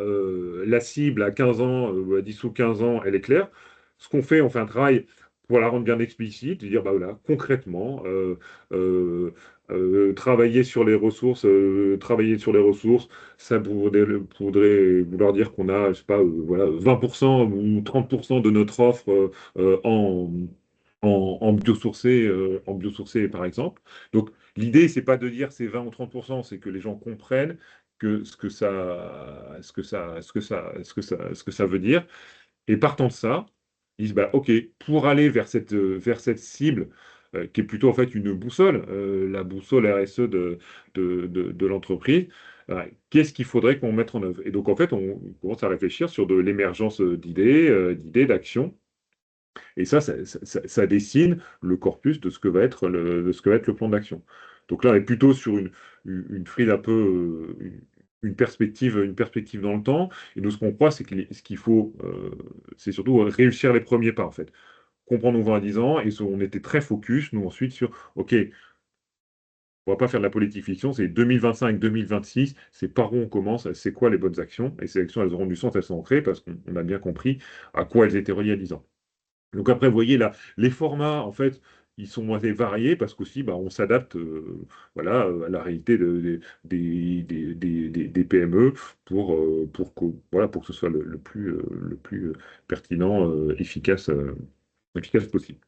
la cible à 15 ans, ou à 10 ou 15 ans, elle est claire. Ce qu'on fait, on fait un travail pour la rendre bien explicite, de dire, bah voilà, concrètement, euh, travailler sur les ressources, ça pourrait vouloir dire qu'on a, je sais pas, voilà, 20% ou 30% de notre offre en biosourcé, par exemple. Donc, l'idée, c'est pas de dire c'est 20 ou 30%, c'est que les gens comprennent ce que ça veut dire. Et partant de ça, ils disent, bah, OK, pour aller vers cette cible, qui est plutôt en fait une boussole, la boussole RSE de l'entreprise, qu'est-ce qu'il faudrait qu'on mette en œuvre? Et donc, en fait, on commence à réfléchir sur de l'émergence d'idées, d'actions. Et ça dessine le corpus de ce que va être de ce que va être le plan d'action. Donc là, on est plutôt sur une frise un peu, une perspective dans le temps. Et nous, ce qu'on croit, c'est que ce qu'il faut, c'est surtout réussir les premiers pas, en fait. Comprendre nos 20 à 10 ans. Et on était très focus, nous, ensuite, sur, OK, On va pas faire de la politique fiction, c'est 2025-2026, c'est par où on commence, c'est quoi les bonnes actions, et ces actions, elles auront du sens, elles sont ancrées, parce qu'on a bien compris à quoi elles étaient reliées à 10 ans. Donc après, vous voyez là, les formats, en fait, ils sont assez variés parce qu'aussi, bah, on s'adapte voilà, à la réalité des PME voilà, pour que ce soit le plus pertinent, efficace possible.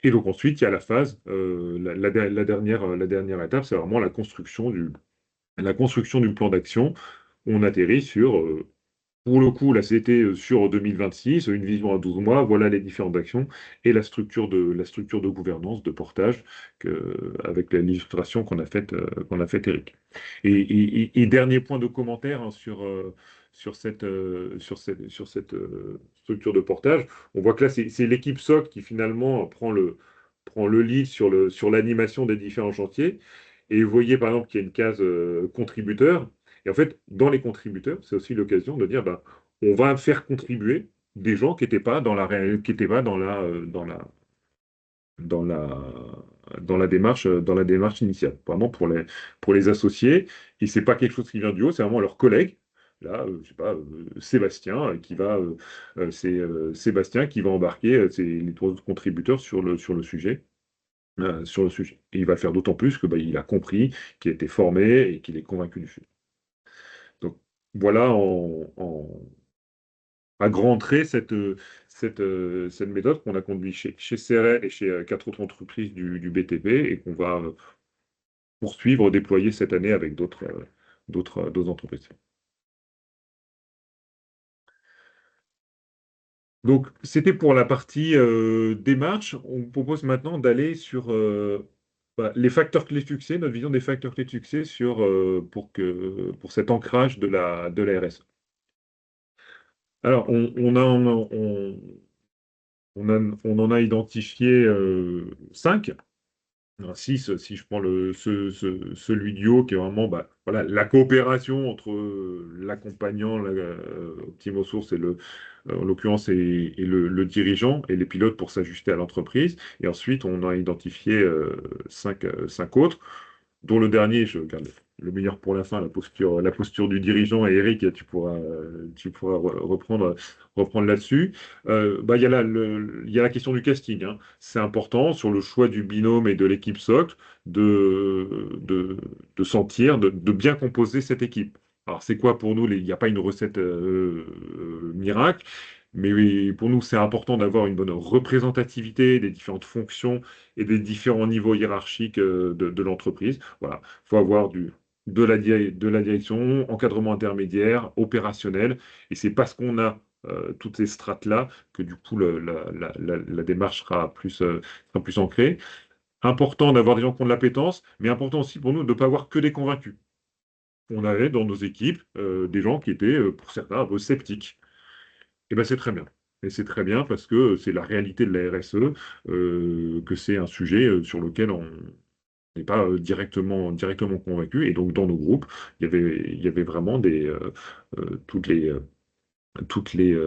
Et donc ensuite, il y a la phase, la dernière étape, c'est vraiment la construction du plan d'action. On atterrit sur pour le coup, là, c'était sur 2026, une vision à 12 mois, voilà les différentes actions et la structure de gouvernance, de portage, avec l'illustration qu'on a faite, Eric. Et dernier point de commentaire hein, sur cette structure de portage, on voit que là, c'est l'équipe SOC qui finalement prend le lead sur l'animation des différents chantiers. Et vous voyez par exemple qu'il y a une case contributeur. Et en fait, dans les contributeurs, c'est aussi l'occasion de dire, bah, on va faire contribuer des gens qui n'étaient pas qui étaient pas dans la, dans la démarche initiale, vraiment pour les associés. Et c'est pas quelque chose qui vient du haut, c'est vraiment leurs collègues. Là, je sais pas, Sébastien c'est Sébastien qui va embarquer les trois autres contributeurs sur le sujet. Et il va le faire d'autant plus que bah, il a compris, qu'il a été formé et qu'il est convaincu du sujet. Donc voilà à grands traits cette méthode qu'on a conduite chez CRL et chez quatre autres entreprises du BTP et qu'on va poursuivre, déployer cette année avec d'autres entreprises. Donc, c'était pour la partie démarche. On propose maintenant d'aller sur les facteurs clés de succès, notre vision des facteurs clés de succès pour cet ancrage de la RSE. Alors, on en a identifié 5. 6, si je prends celui du haut, qui est vraiment bah, voilà, la coopération entre l'accompagnant, Optimo Source, en l'occurrence, et le dirigeant, et les pilotes pour s'ajuster à l'entreprise. Et ensuite, on a identifié 5 autres, dont le dernier, je garde le meilleur pour la fin, la posture du dirigeant. Et Eric, tu pourras reprendre là-dessus. Bah, il y a la question du casting, hein. C'est important sur le choix du binôme et de l'équipe SOC de sentir, de bien composer cette équipe. Alors, c'est quoi pour nous? Il n'y a pas une recette miracle, mais oui, pour nous, c'est important d'avoir une bonne représentativité des différentes fonctions et des différents niveaux hiérarchiques de l'entreprise. Voilà, il faut avoir de la direction, encadrement intermédiaire, opérationnel, et c'est parce qu'on a toutes ces strates-là que du coup la démarche sera plus ancrée. Important d'avoir des gens qui ont de l'appétence, mais important aussi pour nous de ne pas avoir que des convaincus. On avait dans nos équipes des gens qui étaient, pour certains, un peu sceptiques. Et ben c'est très bien. Et c'est très bien parce que c'est la réalité de la RSE, que c'est un sujet sur lequel on n'est pas directement convaincu. Et donc, dans nos groupes, il y avait vraiment toutes les, toutes les,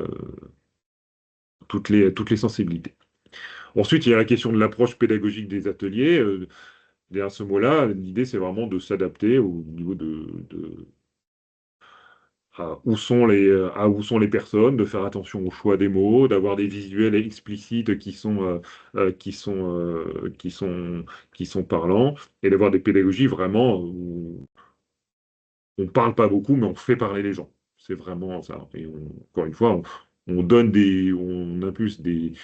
toutes les sensibilités. Ensuite, il y a la question de l'approche pédagogique des ateliers. Derrière ce mot-là, l'idée, c'est vraiment de s'adapter au niveau à où sont les personnes, de faire attention au choix des mots, d'avoir des visuels explicites qui sont parlants, et d'avoir des pédagogies vraiment où on ne parle pas beaucoup, mais on fait parler les gens. C'est vraiment ça. Et encore une fois, on impulse des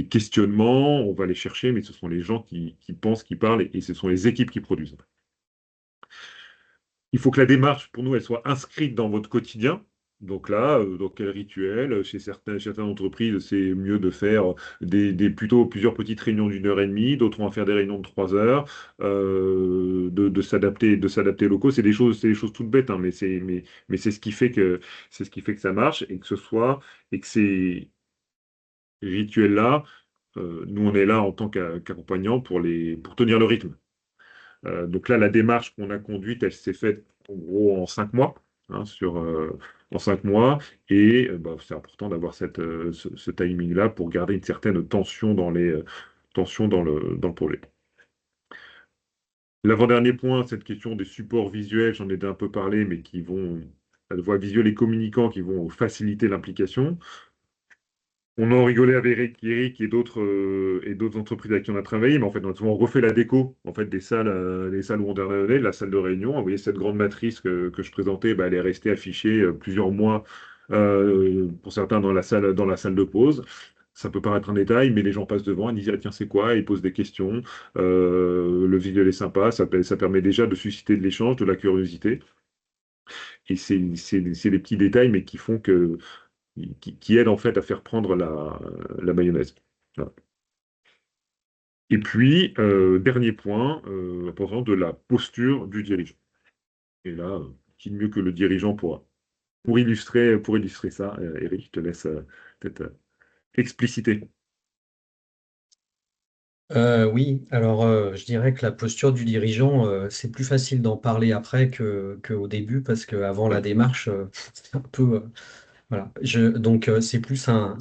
questionnements, on va les chercher, mais ce sont les gens qui pensent, qui parlent, et ce sont les équipes qui produisent. Il faut que la démarche, pour nous, elle soit inscrite dans votre quotidien. Donc là, dans quel rituel? Chez certaines entreprises, c'est mieux de faire plutôt plusieurs petites réunions d'1 heure et demie. D'autres vont en faire des réunions de 3 heures. De s'adapter aux locaux. C'est des choses toutes bêtes, hein, mais c'est ce qui fait que ça marche et que ces rituels-là, nous, on est là en tant qu'accompagnant pour tenir le rythme. Donc là, la démarche qu'on a conduite, elle s'est faite en gros en 5 mois, hein, en 5 mois, et bah, c'est important d'avoir ce timing-là pour garder une certaine tension dans le projet. L'avant-dernier point, cette question des supports visuels, j'en ai déjà un peu parlé, mais qui vont, à la fois visuels et communicants, qui vont faciliter l'implication. On en rigolait avec Eric et d'autres entreprises avec qui on a travaillé, mais en fait, on a souvent refait la déco en fait, des salles où on allait, la salle de réunion. Vous voyez, cette grande matrice que je présentais, bah, elle est restée affichée plusieurs mois, pour certains dans la salle de pause. Ça peut paraître un détail, mais les gens passent devant, ils disent, ah, tiens, c'est quoi? Ils posent des questions. Le visuel est sympa, ça permet déjà de susciter de l'échange, de la curiosité. Et c'est des petits détails, mais qui font qui aident en fait à faire prendre la mayonnaise. Voilà. Et puis, dernier point, important de la posture du dirigeant. Et là, qui de mieux que le dirigeant pour illustrer ça, Eric, je te laisse peut-être expliciter. Oui, alors je dirais que la posture du dirigeant, c'est plus facile d'en parler après qu'au début, parce qu'avant la Ouais. démarche, c'est un peu, voilà. Donc c'est plus un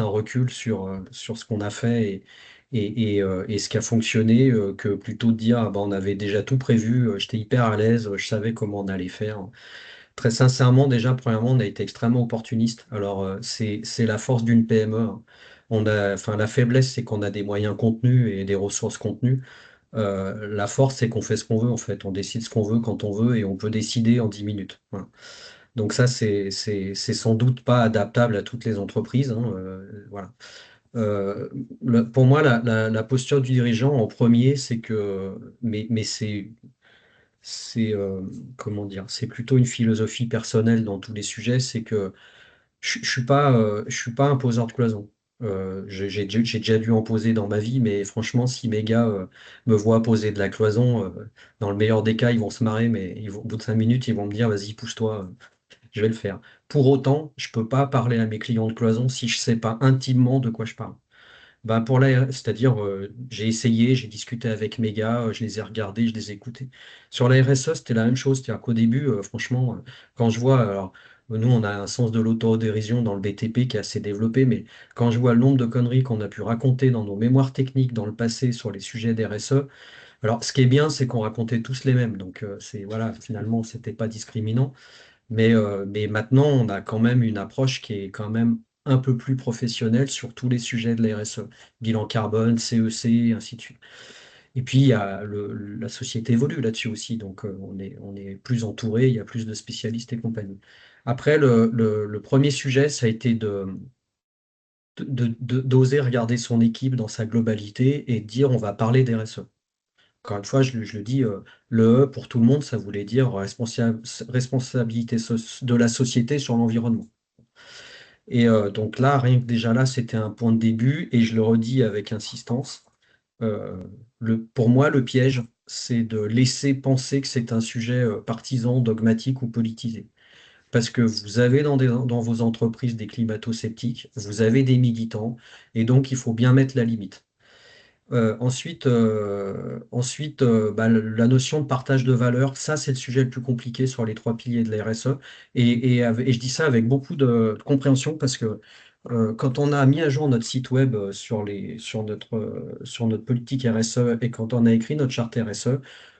recul sur ce qu'on a fait et ce qui a fonctionné, que plutôt de dire, ah, bah, on avait déjà tout prévu, j'étais hyper à l'aise, je savais comment on allait faire. Très sincèrement, déjà, premièrement, on a été extrêmement opportuniste. Alors, c'est la force d'une PME, hein. Enfin, la faiblesse, c'est qu'on a des moyens contenus et des ressources contenues. La force, c'est qu'on fait ce qu'on veut, en fait. On décide ce qu'on veut quand on veut et on peut décider en 10 minutes. Voilà. Donc ça, c'est sans doute pas adaptable à toutes les entreprises, hein, voilà. Euh, pour moi, la posture du dirigeant en premier, c'est que, mais c'est comment dire, c'est plutôt une philosophie personnelle dans tous les sujets, c'est que je suis pas un poseur de cloison. J'ai déjà dû en poser dans ma vie, mais franchement, si mes gars me voient poser de la cloison, dans le meilleur des cas, ils vont se marrer, mais au bout de 5 minutes, ils vont me dire, vas-y, pousse-toi, je vais le faire. Pour autant, je peux pas parler à mes clients de cloison si je sais pas intimement de quoi je parle. Bah pour c'est-à-dire, j'ai essayé, j'ai discuté avec mes gars, je les ai regardés, je les ai écoutés. Sur la RSE, c'était la même chose. C'est-à-dire qu'au début, franchement, quand je vois, alors, nous, on a un sens de l'autodérision dans le BTP qui est assez développé, mais quand je vois le nombre de conneries qu'on a pu raconter dans nos mémoires techniques dans le passé sur les sujets d'RSE, alors ce qui est bien, c'est qu'on racontait tous les mêmes. Donc, voilà, finalement, c'était pas discriminant. Mais maintenant, on a quand même une approche qui est quand même un peu plus professionnelle sur tous les sujets de la RSE. Bilan carbone, CEC, ainsi de suite. Et puis, il y a la société évolue là-dessus aussi, donc on est plus entouré, il y a plus de spécialistes et compagnie. Après, le premier sujet, ça a été d'oser regarder son équipe dans sa globalité et de dire on va parler des RSE. Encore une fois, je le dis, le E pour tout le monde, ça voulait dire responsabilité de la société sur l'environnement. Et donc là, rien que déjà là, c'était un point de début, et je le redis avec insistance. euh, pour moi, le piège, c'est de laisser penser que c'est un sujet partisan, dogmatique ou politisé. Parce que vous avez dans vos entreprises des climato-sceptiques, vous avez des militants, et donc il faut bien mettre la limite. Ensuite, bah, la notion de partage de valeur, ça c'est le sujet le plus compliqué sur les trois piliers de la RSE. Et je dis ça avec beaucoup de compréhension, parce que quand on a mis à jour notre site web sur notre politique RSE, et quand on a écrit notre charte RSE,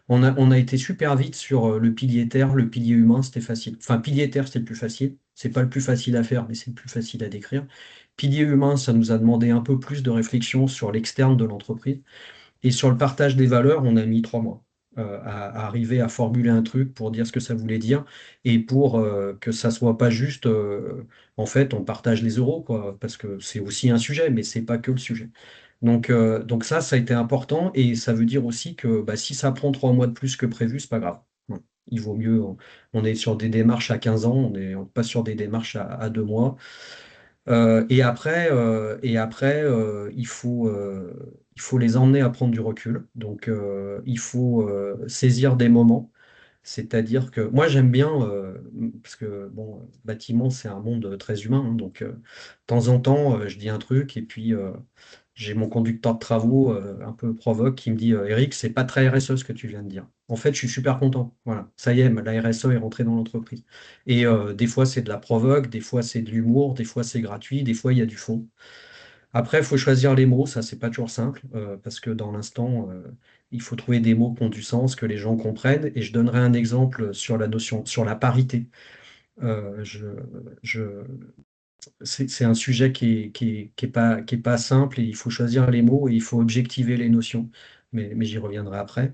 on a été super vite sur le pilier terre, le pilier humain, c'était facile. Enfin, pilier terre, c'était le plus facile. C'est pas le plus facile à faire, mais c'est le plus facile à décrire. Pilier humain, ça nous a demandé un peu plus de réflexion sur l'externe de l'entreprise. Et sur le partage des valeurs, on a mis 3 mois à arriver à formuler un truc pour dire ce que ça voulait dire, et pour que ça soit pas juste, en fait, on partage les euros, quoi, parce que c'est aussi un sujet, mais c'est pas que le sujet. Donc ça a été important, et ça veut dire aussi que bah, si ça prend 3 mois de plus que prévu, c'est pas grave. Ouais. Il vaut mieux, on est sur des démarches à 15 ans, on est pas sur des démarches à 2 mois. Et après il faut les emmener à prendre du recul. Donc, il faut saisir des moments. C'est-à-dire que moi, j'aime bien, parce que bon, bâtiment, c'est un monde très humain, hein. Donc, de temps en temps, je dis un truc, et puis j'ai mon conducteur de travaux un peu provoque qui me dit, Eric, c'est pas très RSE ce que tu viens de dire. En fait, je suis super content. Voilà, ça y est, la RSE est rentrée dans l'entreprise. Et des fois, c'est de la provoque, des fois, c'est de l'humour, des fois, c'est gratuit, des fois, il y a du fond. Après, il faut choisir les mots, ça, c'est pas toujours simple, parce que dans l'instant, il faut trouver des mots qui ont du sens, que les gens comprennent. Et je donnerai un exemple sur la notion, sur la parité. Euh, je, je- c'est un sujet qui est pas simple et il faut choisir les mots et il faut objectiver les notions. Mais j'y reviendrai après.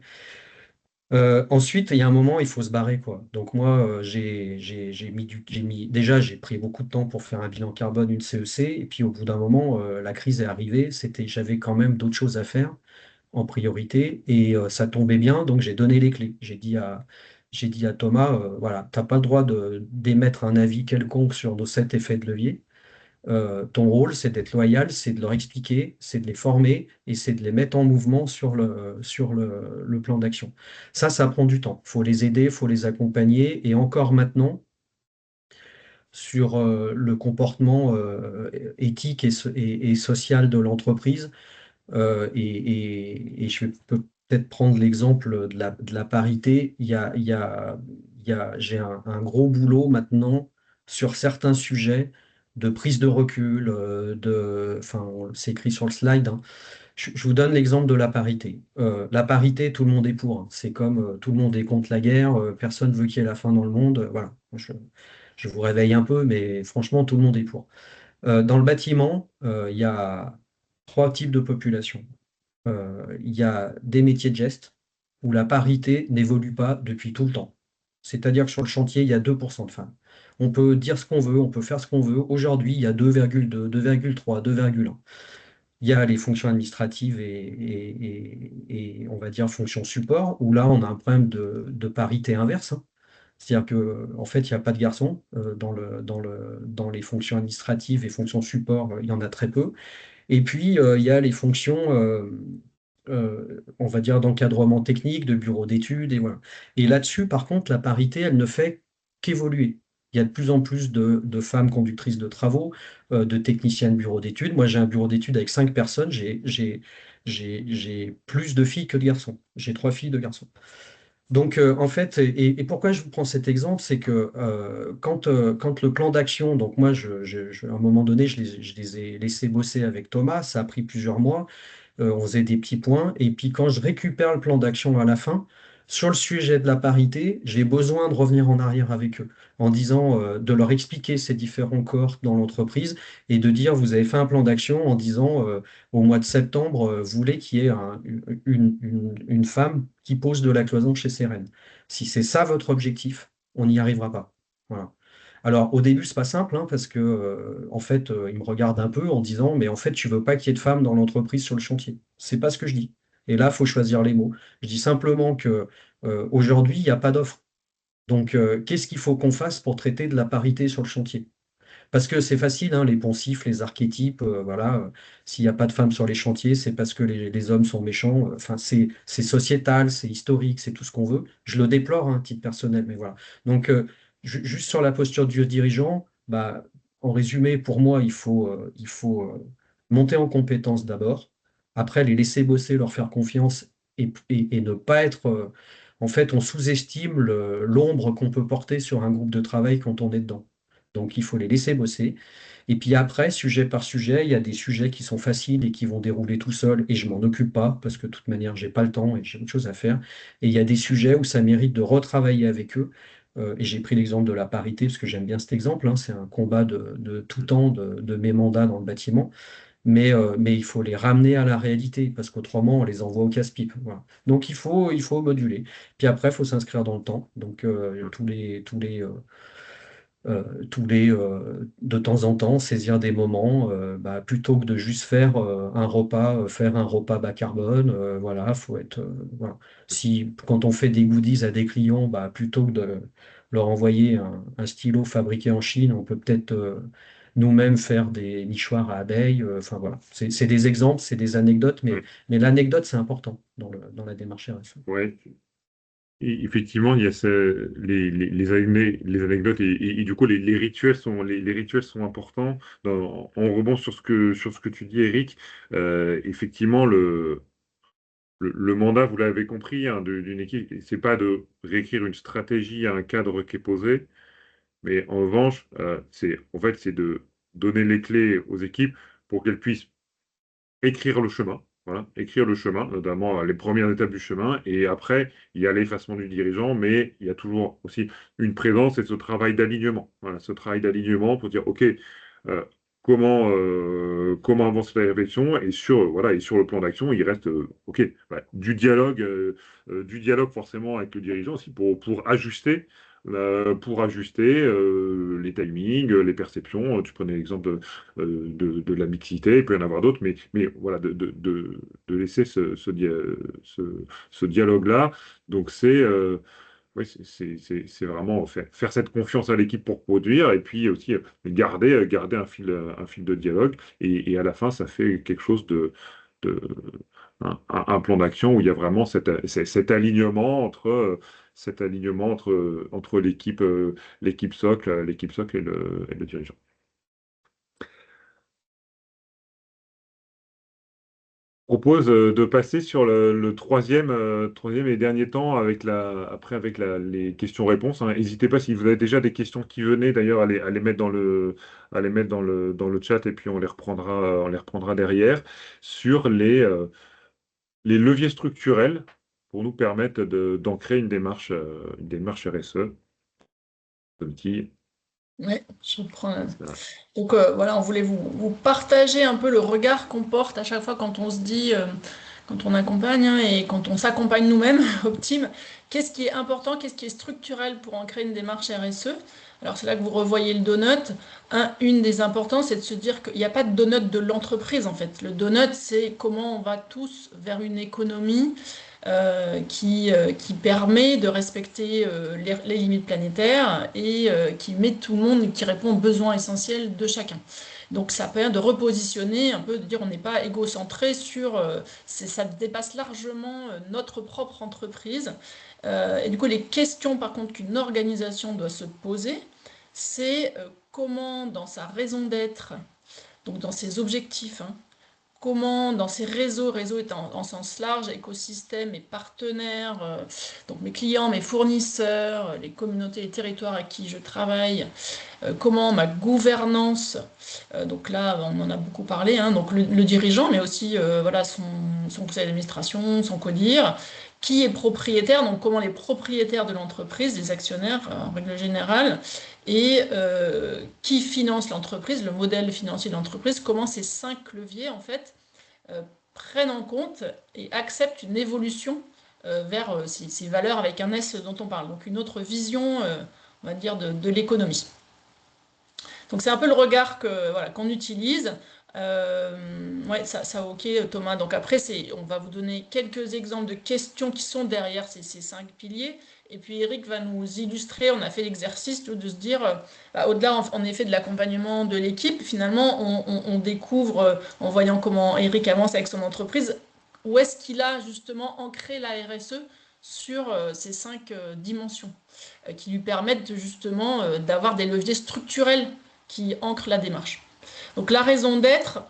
Ensuite, il y a un moment, il faut se barrer, quoi. Donc moi, déjà, j'ai pris beaucoup de temps pour faire un bilan carbone, une CEC, et puis au bout d'un moment, la crise est arrivée. J'avais quand même d'autres choses à faire en priorité, et ça tombait bien, donc j'ai donné les clés. J'ai dit à Thomas, voilà, t'as pas le droit d'émettre un avis quelconque sur nos 7 effets de levier. Ton rôle, c'est d'être loyal, c'est de leur expliquer, c'est de les former et c'est de les mettre en mouvement sur le plan d'action. Ça prend du temps. Il faut les aider, il faut les accompagner. Et encore maintenant, sur le comportement éthique et social de l'entreprise, et je peux peut-être prendre l'exemple de la parité. J'ai un gros boulot maintenant sur certains sujets de prise de recul, enfin, c'est écrit sur le slide, hein. Je vous donne l'exemple de la parité. La parité, tout le monde est pour, hein. C'est comme tout le monde est contre la guerre, personne veut qu'il y ait la fin dans le monde. Voilà. Je vous réveille un peu, mais franchement, tout le monde est pour. Dans le bâtiment, il y a 3 types de population. Il y a des métiers de geste où la parité n'évolue pas depuis tout le temps. C'est-à-dire que sur le chantier, il y a 2% de femmes. On peut dire ce qu'on veut, on peut faire ce qu'on veut. Aujourd'hui, il y a 2,2, 2,3, 2,1. Il y a les fonctions administratives et on va dire fonctions support, où là, on a un problème de parité inverse, hein. C'est-à-dire qu'en fait, il n'y a pas de garçons dans les fonctions administratives et fonctions support, il y en a très peu. Et puis, il y a les fonctions, on va dire, d'encadrement technique, de bureau d'études, et voilà. Et là-dessus, par contre, la parité, elle ne fait qu'évoluer. Il y a de plus en plus de femmes conductrices de travaux, de techniciens de bureau d'études. Moi, j'ai un bureau d'études avec 5 personnes. J'ai plus de filles que de garçons. J'ai 3 filles, 2 garçons. Donc, en fait, et pourquoi je vous prends cet exemple, c'est que quand le plan d'action, donc moi, à un moment donné, je les ai laissés bosser avec Thomas, ça a pris plusieurs mois. On faisait des petits points. Et puis quand je récupère le plan d'action à la fin, sur le sujet de la parité, j'ai besoin de revenir en arrière avec eux, en disant, de leur expliquer ces différents cohortes dans l'entreprise et de dire, vous avez fait un plan d'action en disant, au mois de septembre, vous voulez qu'il y ait une femme qui pose de la cloison chez Seren. Si c'est ça votre objectif, on n'y arrivera pas. Voilà. Alors, au début, c'est pas simple, hein, parce que, en fait, il me regarde un peu en disant, mais en fait, tu veux pas qu'il y ait de femmes dans l'entreprise sur le chantier. C'est pas ce que je dis. Et là, il faut choisir les mots. Je dis simplement que aujourd'hui, il n'y a pas d'offre. Donc, qu'est-ce qu'il faut qu'on fasse pour traiter de la parité sur le chantier? Parce que c'est facile, hein, les poncifs, les archétypes, voilà. S'il n'y a pas de femmes sur les chantiers, c'est parce que les hommes sont méchants. Enfin, c'est sociétal, c'est historique, c'est tout ce qu'on veut. Je le déplore, hein, à titre personnel, mais voilà. Donc, juste sur la posture du dirigeant, bah, en résumé, pour moi, il faut monter en compétence d'abord. Après, les laisser bosser, leur faire confiance et ne pas être. En fait, on sous-estime l'ombre qu'on peut porter sur un groupe de travail quand on est dedans. Donc, il faut les laisser bosser. Et puis après, sujet par sujet, il y a des sujets qui sont faciles et qui vont dérouler tout seuls et je m'en occupe pas parce que de toute manière, j'ai pas le temps et j'ai autre chose à faire. Et il y a des sujets où ça mérite de retravailler avec eux. Et j'ai pris l'exemple de la parité parce que j'aime bien cet exemple, hein. C'est un combat de tout temps de mes mandats dans le bâtiment. Mais il faut les ramener à la réalité parce qu'autrement, on les envoie au casse-pipe. Voilà. Donc il faut moduler. Puis après, il faut s'inscrire dans le temps. Donc de temps en temps, saisir des moments, bah, plutôt que de juste faire faire un repas bas carbone, voilà, faut être, voilà. Si, quand on fait des goodies à des clients, bah, plutôt que de leur envoyer un stylo fabriqué en Chine, on peut peut-être nous-mêmes faire des nichoirs à abeilles, enfin voilà. C'est des exemples, c'est des anecdotes, Mm. mais l'anecdote, c'est important dans la démarche RSE. Ouais. Et effectivement, il y a les anecdotes et du coup, les rituels sont importants. On rebond sur ce que tu dis, Eric. Effectivement, le mandat, vous l'avez compris, hein, d'une équipe, c'est pas de réécrire une stratégie à un cadre qui est posé, mais en revanche, en fait, c'est de donner les clés aux équipes pour qu'elles puissent écrire le chemin. Voilà, écrire le chemin, notamment les premières étapes du chemin. Et après, il y a l'effacement du dirigeant, mais il y a toujours aussi une présence et ce travail d'alignement. Voilà, ce travail d'alignement pour dire, OK, comment avancer la réflexion et voilà, et sur le plan d'action, il reste, OK, du dialogue forcément avec le dirigeant aussi pour ajuster les timings, les perceptions. Tu prenais l'exemple de la mixité, il peut y en avoir d'autres, mais voilà, de laisser ce dialogue-là. Donc, oui, c'est vraiment faire cette confiance à l'équipe pour produire et puis aussi garder un fil de dialogue. Et à la fin, ça fait quelque chose de un plan d'action où il y a vraiment cet alignement entre l'équipe socle et le dirigeant. Propose de passer sur le troisième et dernier temps après avec les questions-réponses, hein. N'hésitez pas si vous avez déjà des questions qui venaient d'ailleurs à les mettre dans le chat et puis on les reprendra derrière sur les leviers structurels pour nous permettre d'ancrer une démarche RSE. Petit, Oui, je prends. voilà. Donc voilà, on voulait vous partager un peu le regard qu'on porte à chaque fois quand on se dit, quand on accompagne hein, et quand on s'accompagne nous-mêmes, Optime, qu'est-ce qui est important, qu'est-ce qui est structurel pour ancrer une démarche RSE? Alors c'est là que vous revoyez le donut. Une des importants, c'est de se dire qu'il n'y a pas de donut de l'entreprise en fait. Le donut, c'est comment on va tous vers une économie qui permet de respecter les limites planétaires et qui met tout le monde, qui répond aux besoins essentiels de chacun. Donc ça permet de repositionner un peu, de dire on n'est pas égocentré sur, ça dépasse largement notre propre entreprise. Et du coup les questions par contre qu'une organisation doit se poser, c'est comment dans sa raison d'être, donc dans ses objectifs, hein, comment dans ces réseaux est en sens large, écosystème et partenaires, donc mes clients, mes fournisseurs, les communautés et territoires à qui je travaille, comment ma gouvernance, donc là on en a beaucoup parlé, hein, donc le dirigeant, mais aussi voilà, son conseil d'administration, son CODIR, qui est propriétaire, donc comment les propriétaires de l'entreprise, les actionnaires en règle générale, et qui finance l'entreprise, le modèle financier de l'entreprise, comment ces 5 leviers en fait prennent en compte et acceptent une évolution vers ces valeurs avec un S dont on parle, donc une autre vision, on va dire, de l'économie. Donc c'est un peu le regard voilà, qu'on utilise. Ouais, ça ok Thomas. Donc après, on va vous donner quelques exemples de questions qui sont derrière ces 5 piliers. Et puis Eric va nous illustrer, on a fait l'exercice de se dire, au-delà en effet de l'accompagnement de l'équipe, finalement on découvre, en voyant comment Eric avance avec son entreprise, où est-ce qu'il a justement ancré la RSE sur ces 5 dimensions, qui lui permettent justement d'avoir des leviers structurels qui ancrent la démarche. Donc la raison d'être,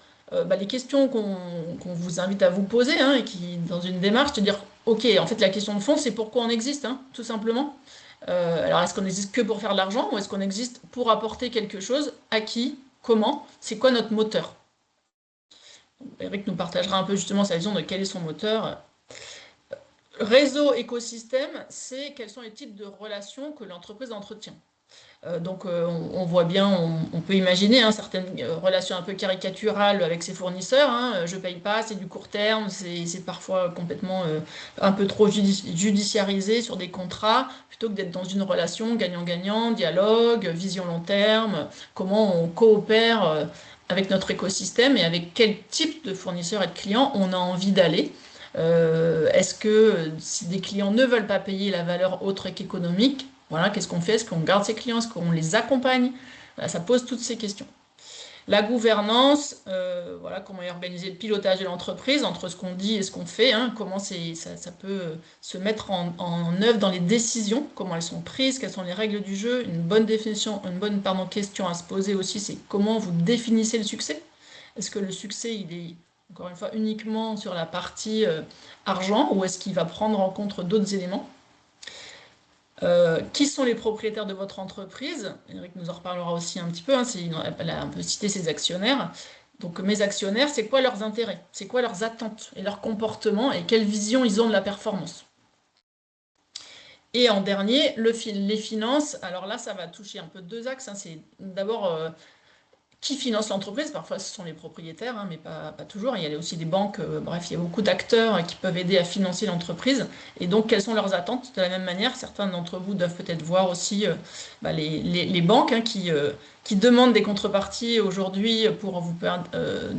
les questions qu'on vous invite à vous poser, hein, et qui, dans une démarche, c'est de dire, ok, en fait la question de fond, c'est pourquoi on existe, hein, tout simplement. Alors est-ce qu'on existe que pour faire de l'argent, ou est-ce qu'on existe pour apporter quelque chose? À qui? Comment? C'est quoi notre moteur? Eric nous partagera un peu justement sa vision de quel est son moteur. Réseau écosystème, c'est quels sont les types de relations que l'entreprise entretient. Donc on voit bien, on peut imaginer hein, certaines relations un peu caricaturales avec ses fournisseurs. Hein, je paye pas, c'est du court terme, c'est parfois complètement un peu trop judiciarisé sur des contrats, plutôt que d'être dans une relation gagnant-gagnant, dialogue, vision long terme, comment on coopère avec notre écosystème et avec quel type de fournisseurs et de clients on a envie d'aller. Est-ce que si des clients ne veulent pas payer la valeur autre qu'économique, voilà, qu'est-ce qu'on fait? Est-ce qu'on garde ses clients? Est-ce qu'on les accompagne? Voilà, ça pose toutes ces questions. La gouvernance, voilà, comment est organisé le pilotage de l'entreprise entre ce qu'on dit et ce qu'on fait, hein, comment ça peut se mettre en œuvre dans les décisions, comment elles sont prises, quelles sont les règles du jeu. Une bonne question à se poser aussi, c'est comment vous définissez le succès? Est-ce que le succès, il est encore une fois uniquement sur la partie argent ou est-ce qu'il va prendre en compte d'autres éléments? Qui sont les propriétaires de votre entreprise? Eric nous en reparlera aussi un petit peu, hein, elle a un peu cité ses actionnaires. Donc mes actionnaires, c'est quoi leurs intérêts? C'est quoi leurs attentes et leurs comportements et quelle vision ils ont de la performance? Et en dernier, les finances. Alors là, ça va toucher un peu deux axes, hein. C'est d'abord qui finance l'entreprise. Parfois, ce sont les propriétaires, hein, mais pas toujours. Il y a aussi des banques. Bref, il y a beaucoup d'acteurs qui peuvent aider à financer l'entreprise. Et donc, quelles sont leurs attentes? De la même manière, certains d'entre vous doivent peut-être voir aussi les banques, hein, qui demandent des contreparties aujourd'hui pour vous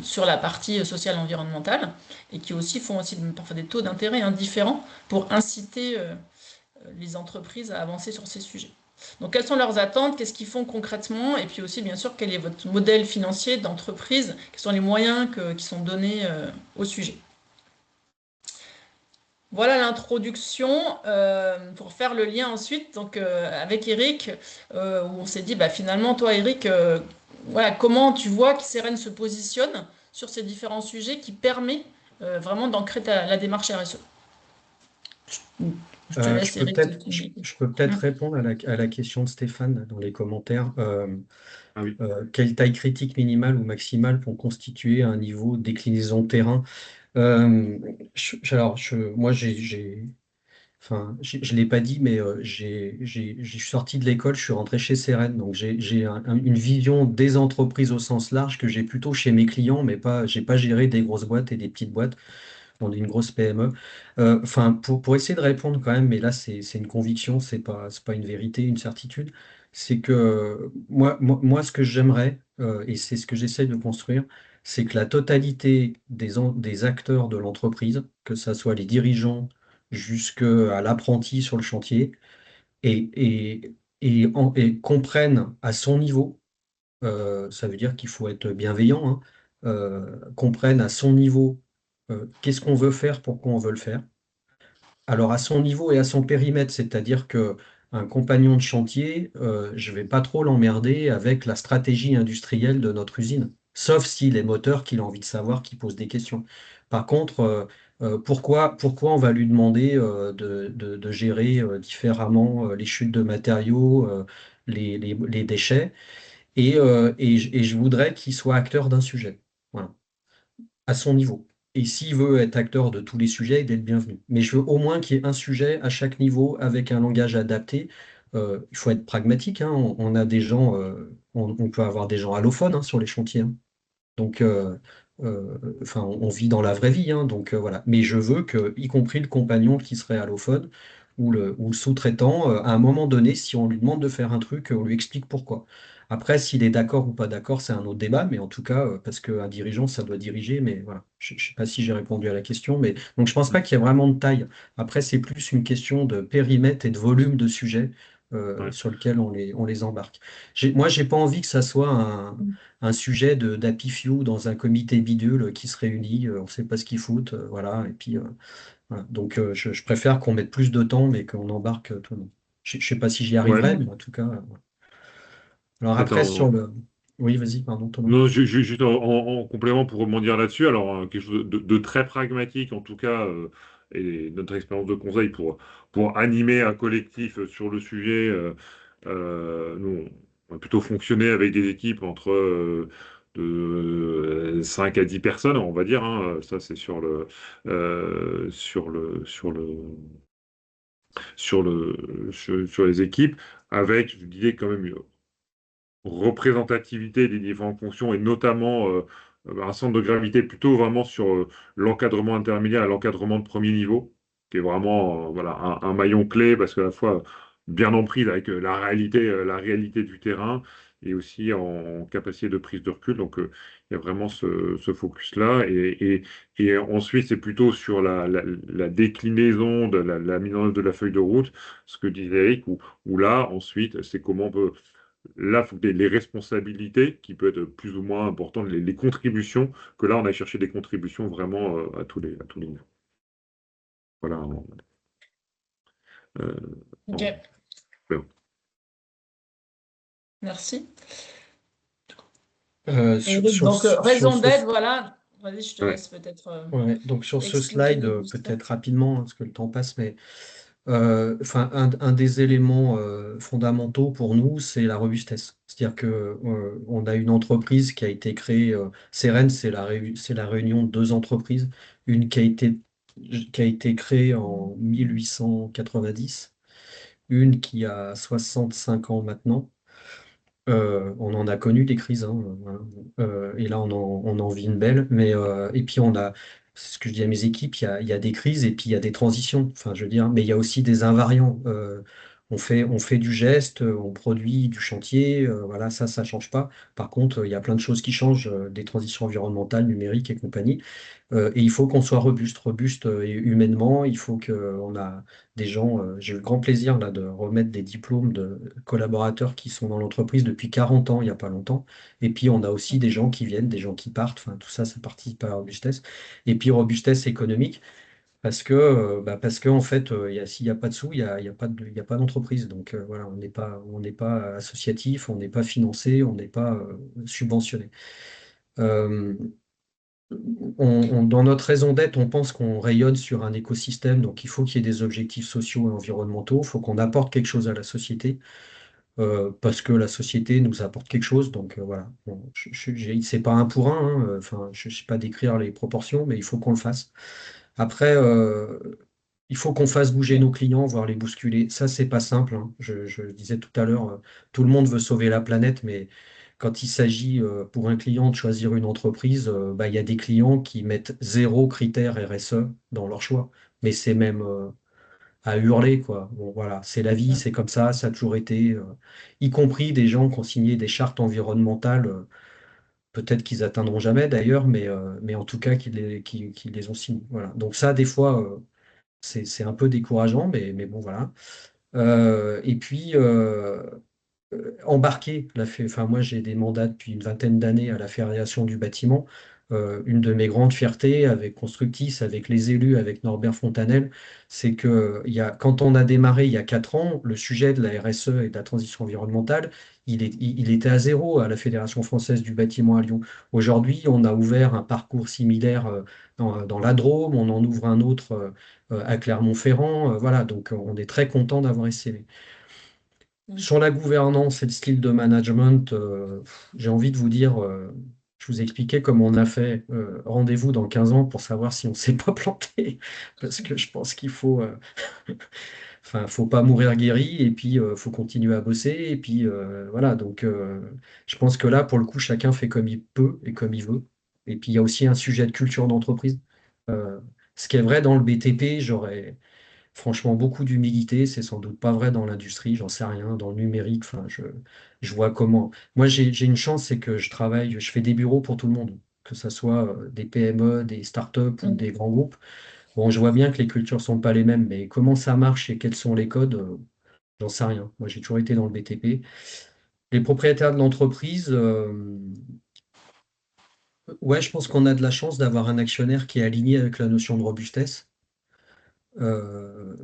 sur la partie sociale environnementale et qui aussi font aussi parfois des taux d'intérêt différents pour inciter les entreprises à avancer sur ces sujets. Donc, quelles sont leurs attentes? Qu'est-ce qu'ils font concrètement? Et puis aussi, bien sûr, quel est votre modèle financier d'entreprise? Quels sont les moyens qui sont donnés au sujet? Voilà l'introduction. Pour faire le lien ensuite, donc, avec Eric, où on s'est dit, finalement, toi, Eric, voilà, comment tu vois que Ceren se positionne sur ces différents sujets qui permet vraiment d'ancrer la démarche RSE? Je te laisse, Eric. Je peux peut-être répondre à la question de Stéphane dans les commentaires. Ah oui. Quelle taille critique minimale ou maximale pour constituer un niveau de déclinaison de terrain? Moi, je l'ai pas dit, mais je suis sorti de l'école, je suis rentré chez Ceren, donc j'ai une vision des entreprises au sens large que j'ai plutôt chez mes clients, mais j'ai pas géré des grosses boîtes et des petites boîtes. On est une grosse PME. Pour essayer de répondre quand même, mais là c'est une conviction, c'est pas une vérité, une certitude, c'est que moi ce que j'aimerais, et c'est ce que j'essaie de construire, c'est que la totalité des acteurs de l'entreprise, que ce soit les dirigeants jusqu'à l'apprenti sur le chantier, et comprennent à son niveau, ça veut dire qu'il faut être bienveillant, hein, comprennent à son niveau qu'est-ce qu'on veut faire, pourquoi on veut le faire. Alors à son niveau et à son périmètre, c'est-à-dire que un compagnon de chantier, je vais pas trop l'emmerder avec la stratégie industrielle de notre usine, sauf s'il est moteur, qu'il a envie de savoir, qu'il pose des questions. Par contre, pourquoi on va lui demander de gérer différemment les chutes de matériaux, les déchets, et je voudrais qu'il soit acteur d'un sujet. Voilà, à son niveau. Et s'il veut être acteur de tous les sujets, il est le bienvenu. Mais je veux au moins qu'il y ait un sujet à chaque niveau avec un langage adapté. Il faut être pragmatique, hein. On a des gens, on peut avoir des gens allophones, hein, sur les chantiers, hein. Donc, on vit dans la vraie vie, hein, donc voilà. Mais je veux que, y compris le compagnon qui serait allophone ou le sous-traitant, à un moment donné, si on lui demande de faire un truc, on lui explique pourquoi. Après, s'il est d'accord ou pas d'accord, c'est un autre débat, mais en tout cas, parce qu'un dirigeant, ça doit diriger, mais voilà. Je ne sais pas si j'ai répondu à la question, mais donc je pense pas qu'il y ait vraiment de taille. Après, c'est plus une question de périmètre et de volume de sujets Ouais. sur lequel on les embarque. Moi, j'ai pas envie que ça soit un sujet d'Happy Few dans un comité bidule qui se réunit, on ne sait pas ce qu'ils foutent, voilà, et puis voilà. Donc je préfère qu'on mette plus de temps, mais qu'on embarque tout le monde. Je ne sais pas si j'y Ouais. arriverai, mais en tout cas. Voilà. Alors après, sur Attends. le. Oui, vas-y, pardon, Thomas. Non, juste en complément pour rebondir là-dessus, alors quelque chose de très pragmatique en tout cas, et notre expérience de conseil pour animer un collectif sur le sujet, nous on a plutôt fonctionné avec des équipes entre de 5 à 10 personnes, on va dire, hein. Ça c'est sur les équipes, avec, je disais, quand même représentativité des différentes fonctions et notamment un centre de gravité plutôt vraiment sur l'encadrement intermédiaire et l'encadrement de premier niveau, qui est vraiment voilà, un maillon clé parce qu'à la fois bien en prise avec la réalité du terrain et aussi en capacité de prise de recul. Donc il y a vraiment ce focus-là. Et ensuite, c'est plutôt sur la déclinaison de la mise en œuvre de la feuille de route, ce que disait Eric, où là, ensuite, c'est comment on peut. Là, il faut que les responsabilités, qui peuvent être plus ou moins importantes, les contributions, que là, on a cherché des contributions vraiment à tous les niveaux. Voilà. Ok, Bon. merci. Sur Donc, raison ce, d'être, voilà. Vas-y, je te Ouais. laisse peut-être ouais, donc sur ce expliquer slide, les pistes. peut-être rapidement, hein, parce que le temps passe, mais Enfin, un des éléments fondamentaux pour nous, c'est la robustesse. C'est-à-dire que on a une entreprise qui a été créée. Ceren, c'est la réunion de deux entreprises. Une qui a été créée en 1890, une qui a 65 ans maintenant. On en a connu des crises, hein, et là on en vit une belle. Et puis c'est ce que je dis à mes équipes, il y a des crises et puis il y a des transitions. Enfin, je veux dire, mais il y a aussi des invariants. On fait du geste, on produit du chantier, voilà, ça change pas. Par contre, il y a plein de choses qui changent, des transitions environnementales, numériques et compagnie. Et il faut qu'on soit robuste humainement. Il faut qu'on a des gens. J'ai eu le grand plaisir là de remettre des diplômes de collaborateurs qui sont dans l'entreprise depuis 40 ans, il n'y a pas longtemps. Et puis on a aussi des gens qui viennent, des gens qui partent. Enfin, tout ça, ça participe à la robustesse. Et puis robustesse économique, parce que en fait, s'il n'y a pas de sous, il y a pas il y a pas d'entreprise. Donc voilà, on n'est pas associatif, on n'est pas financé, on n'est pas subventionné. Euh, Dans notre raison d'être, on pense qu'on rayonne sur un écosystème, donc il faut qu'il y ait des objectifs sociaux et environnementaux, il faut qu'on apporte quelque chose à la société, parce que la société nous apporte quelque chose. Donc voilà, bon, c'est pas un pour un, hein, enfin, je ne sais pas décrire les proportions, mais il faut qu'on le fasse. Après, il faut qu'on fasse bouger nos clients, voire les bousculer. Ça, c'est pas simple, hein. Je le disais tout à l'heure, tout le monde veut sauver la planète, mais quand il s'agit pour un client de choisir une entreprise, bah, il y a des clients qui mettent zéro critère RSE dans leur choix. Mais c'est même à hurler, quoi. Bon, voilà, c'est la vie, c'est comme ça a toujours été. Y compris des gens qui ont signé des chartes environnementales, peut-être qu'ils atteindront jamais d'ailleurs, mais en tout cas qui les ont signées. Voilà. Donc ça, des fois, c'est un peu décourageant, mais bon, voilà. Et puis, embarquer, enfin, moi j'ai des mandats depuis une vingtaine d'années à la Fédération du bâtiment. Une de mes grandes fiertés avec Constructis, avec les élus, avec Norbert Fontanel, c'est que quand on a démarré il y a 4 ans, le sujet de la RSE et de la transition environnementale, il était à zéro à la Fédération française du bâtiment à Lyon. Aujourd'hui, on a ouvert un parcours similaire dans la Drôme, on en ouvre un autre à Clermont-Ferrand. Voilà, donc on est très content d'avoir essayé. Sur la gouvernance et le style de management, j'ai envie de vous dire, je vous ai expliqué comment on a fait. Rendez-vous dans 15 ans pour savoir si on ne s'est pas planté. Parce que je pense qu'il faut, enfin, faut pas mourir guéri et puis faut continuer à bosser. Et puis voilà, donc je pense que là, pour le coup, chacun fait comme il peut et comme il veut. Et puis il y a aussi un sujet de culture d'entreprise. Euh, Ce qui est vrai dans le BTP, j'aurais franchement, beaucoup d'humilité, c'est sans doute pas vrai dans l'industrie, j'en sais rien, dans le numérique, enfin, je vois comment. Moi, j'ai une chance, c'est que je fais des bureaux pour tout le monde, que ce soit des PME, des startups ou des grands groupes. Bon, je vois bien que les cultures sont pas les mêmes, mais comment ça marche et quels sont les codes, j'en sais rien. Moi, j'ai toujours été dans le BTP. Les propriétaires de l'entreprise, ouais, je pense qu'on a de la chance d'avoir un actionnaire qui est aligné avec la notion de robustesse. Euh,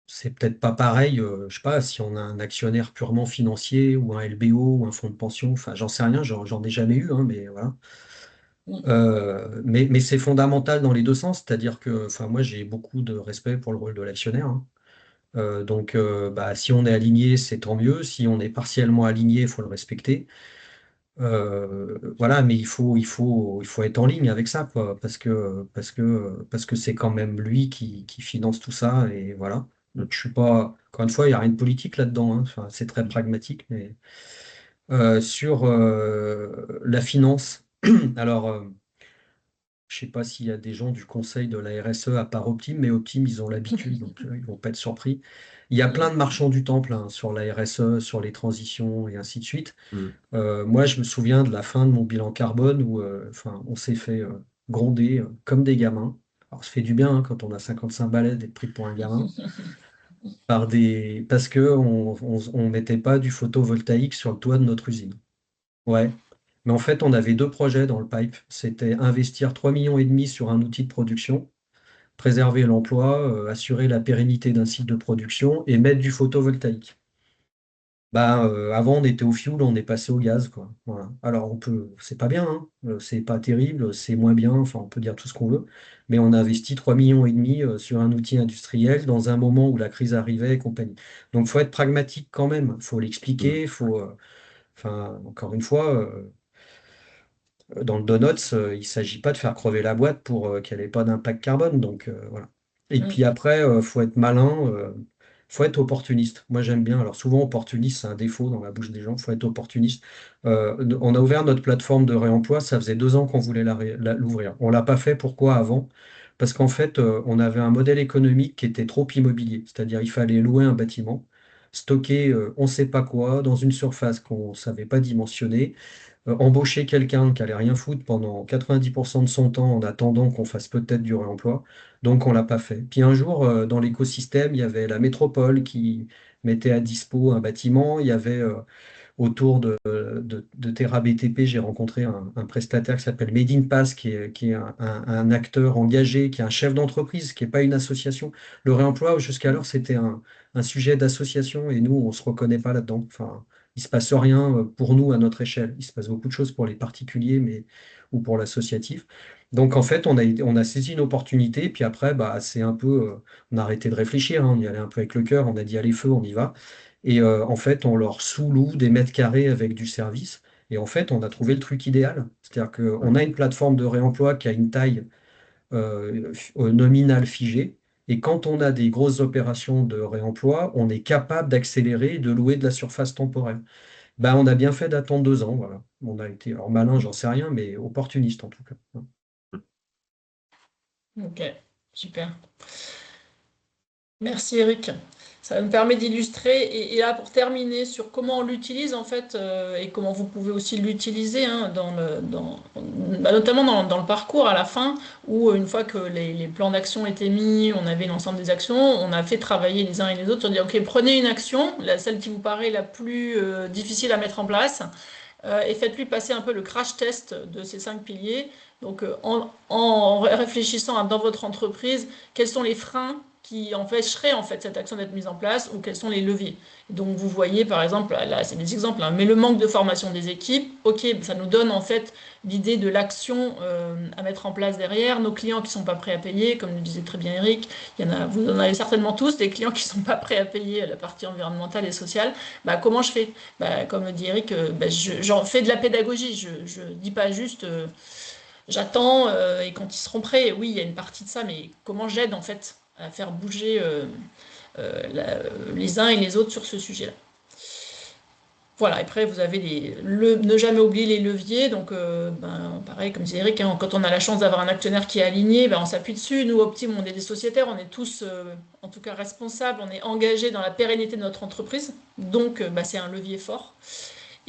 C'est peut-être pas pareil, je sais pas, si on a un actionnaire purement financier ou un LBO ou un fonds de pension, enfin j'en sais rien, j'en ai jamais eu, hein, mais voilà. Mais c'est fondamental dans les deux sens, c'est-à-dire que enfin, moi j'ai beaucoup de respect pour le rôle de l'actionnaire, hein. Donc bah, si on est aligné, c'est tant mieux, si on est partiellement aligné, il faut le respecter. Voilà, mais il faut être en ligne avec ça, quoi, parce que c'est quand même lui qui finance tout ça, et voilà. Donc, je suis pas, encore une fois, il n'y a rien de politique là-dedans, hein. Enfin, c'est très pragmatique, mais sur la finance, alors, je sais pas s'il y a des gens du conseil de la RSE à part Optim, mais Optim, ils ont l'habitude, donc ils vont pas être surpris. Il y a plein de marchands du temple, hein, sur la RSE, sur les transitions et ainsi de suite. Mm. Moi, je me souviens de la fin de mon bilan carbone où enfin, on s'est fait gronder comme des gamins. Alors, ça fait du bien, hein, quand on a 55 balais d'être pris pour un gamin, parce que on mettait pas du photovoltaïque sur le toit de notre usine. Ouais. Mais en fait, on avait deux projets dans le pipe. C'était investir 3,5 millions sur un outil de production, préserver l'emploi, assurer la pérennité d'un site de production et mettre du photovoltaïque. Avant, on était au fioul, on est passé au gaz, quoi. Voilà. Alors, c'est pas bien, hein. C'est pas terrible, c'est moins bien, enfin, on peut dire tout ce qu'on veut, mais on a investi 3,5 millions sur un outil industriel dans un moment où la crise arrivait et compagnie. Donc, faut être pragmatique quand même, faut Mm. l'expliquer, enfin, encore une fois, dans le donuts, il ne s'agit pas de faire crever la boîte pour qu'elle n'ait pas d'impact carbone. Donc voilà. Et Mm. puis après, faut être malin, faut être opportuniste. Moi, j'aime bien. Alors souvent, opportuniste, c'est un défaut dans la bouche des gens. Faut être opportuniste. On a ouvert notre plateforme de réemploi. Ça faisait 2 ans qu'on voulait l'ouvrir. On l'a pas fait. Pourquoi avant? Parce qu'en fait, on avait un modèle économique qui était trop immobilier. C'est-à-dire, il fallait louer un bâtiment, stocker on ne sait pas quoi dans une surface qu'on ne savait pas dimensionner, embaucher quelqu'un qui allait rien foutre pendant 90% de son temps en attendant qu'on fasse peut-être du réemploi. Donc on l'a pas fait. Puis un jour, dans l'écosystème, il y avait la métropole qui mettait à dispo un bâtiment. Il y avait autour de Terra BTP, j'ai rencontré un prestataire qui s'appelle Made in Pass, qui est un acteur engagé, qui est un chef d'entreprise, qui n'est pas une association. Le réemploi, jusqu'alors, c'était un sujet d'association et nous, on ne se reconnaît pas là-dedans. Enfin, il ne se passe rien pour nous à notre échelle. Il se passe beaucoup de choses pour les particuliers ou pour l'associatif. Donc, en fait, on a saisi une opportunité, puis après, c'est un peu, on a arrêté de réfléchir, hein, on y allait un peu avec le cœur, on a dit, allez, feu, on y va. Et en fait, on leur sous-loue des mètres carrés avec du service. Et en fait, on a trouvé le truc idéal. C'est-à-dire qu'on a une plateforme de réemploi qui a une taille nominale figée. Et quand on a des grosses opérations de réemploi, on est capable d'accélérer et de louer de la surface temporaire. On a bien fait d'attendre 2 ans. Voilà. On a été, alors malin, j'en sais rien, mais opportuniste en tout cas. Ok, super. Merci Eric. Ça me permet d'illustrer et là pour terminer sur comment on l'utilise en fait et comment vous pouvez aussi l'utiliser hein, notamment dans le parcours à la fin où une fois que les plans d'action étaient mis, on avait l'ensemble des actions, on a fait travailler les uns et les autres sur dire ok prenez une action, celle qui vous paraît la plus difficile à mettre en place et faites-lui passer un peu le crash test de ces 5 piliers. Donc, en réfléchissant à, dans votre entreprise, quels sont les freins qui empêcheraient en fait cette action d'être mise en place ou quels sont les leviers. Donc, vous voyez par exemple, là c'est des exemples, hein, mais le manque de formation des équipes, ok, ça nous donne en fait l'idée de l'action à mettre en place derrière. Nos clients qui sont pas prêts à payer, comme le disait très bien Eric, vous en avez certainement tous des clients qui sont pas prêts à payer la partie environnementale et sociale. Comment je fais? Comme le dit Eric, j'en fais de la pédagogie. Je dis pas juste j'attends et quand ils seront prêts, oui, il y a une partie de ça, mais comment j'aide en fait à faire bouger les uns et les autres sur ce sujet-là. Voilà, après vous avez ne jamais oublier les leviers, donc pareil, comme disait Eric, hein, quand on a la chance d'avoir un actionnaire qui est aligné, on s'appuie dessus. Nous, Optim, on est des sociétaires, on est tous en tout cas responsables, on est engagés dans la pérennité de notre entreprise, donc c'est un levier fort.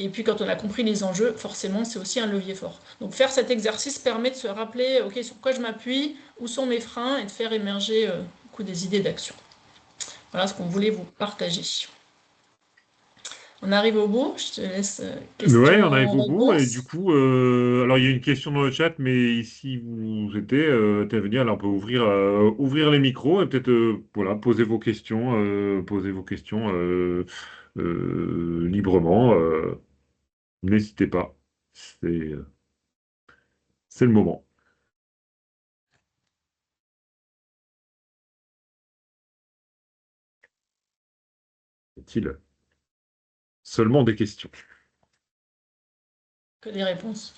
Et puis quand on a compris les enjeux, forcément, c'est aussi un levier fort. Donc faire cet exercice permet de se rappeler, ok, sur quoi je m'appuie, où sont mes freins, et de faire émerger des idées d'action. Voilà ce qu'on voulait vous partager. On arrive au bout, je te laisse Ouais, on arrive au bout. Et du questions-réponses. coup, alors il y a une question dans le chat, mais si vous souhaitez intervenir, alors on peut ouvrir les micros et peut-être voilà, poser vos questions librement. N'hésitez pas. C'est euh, c'est le moment. Est-il seulement des questions? Que des réponses.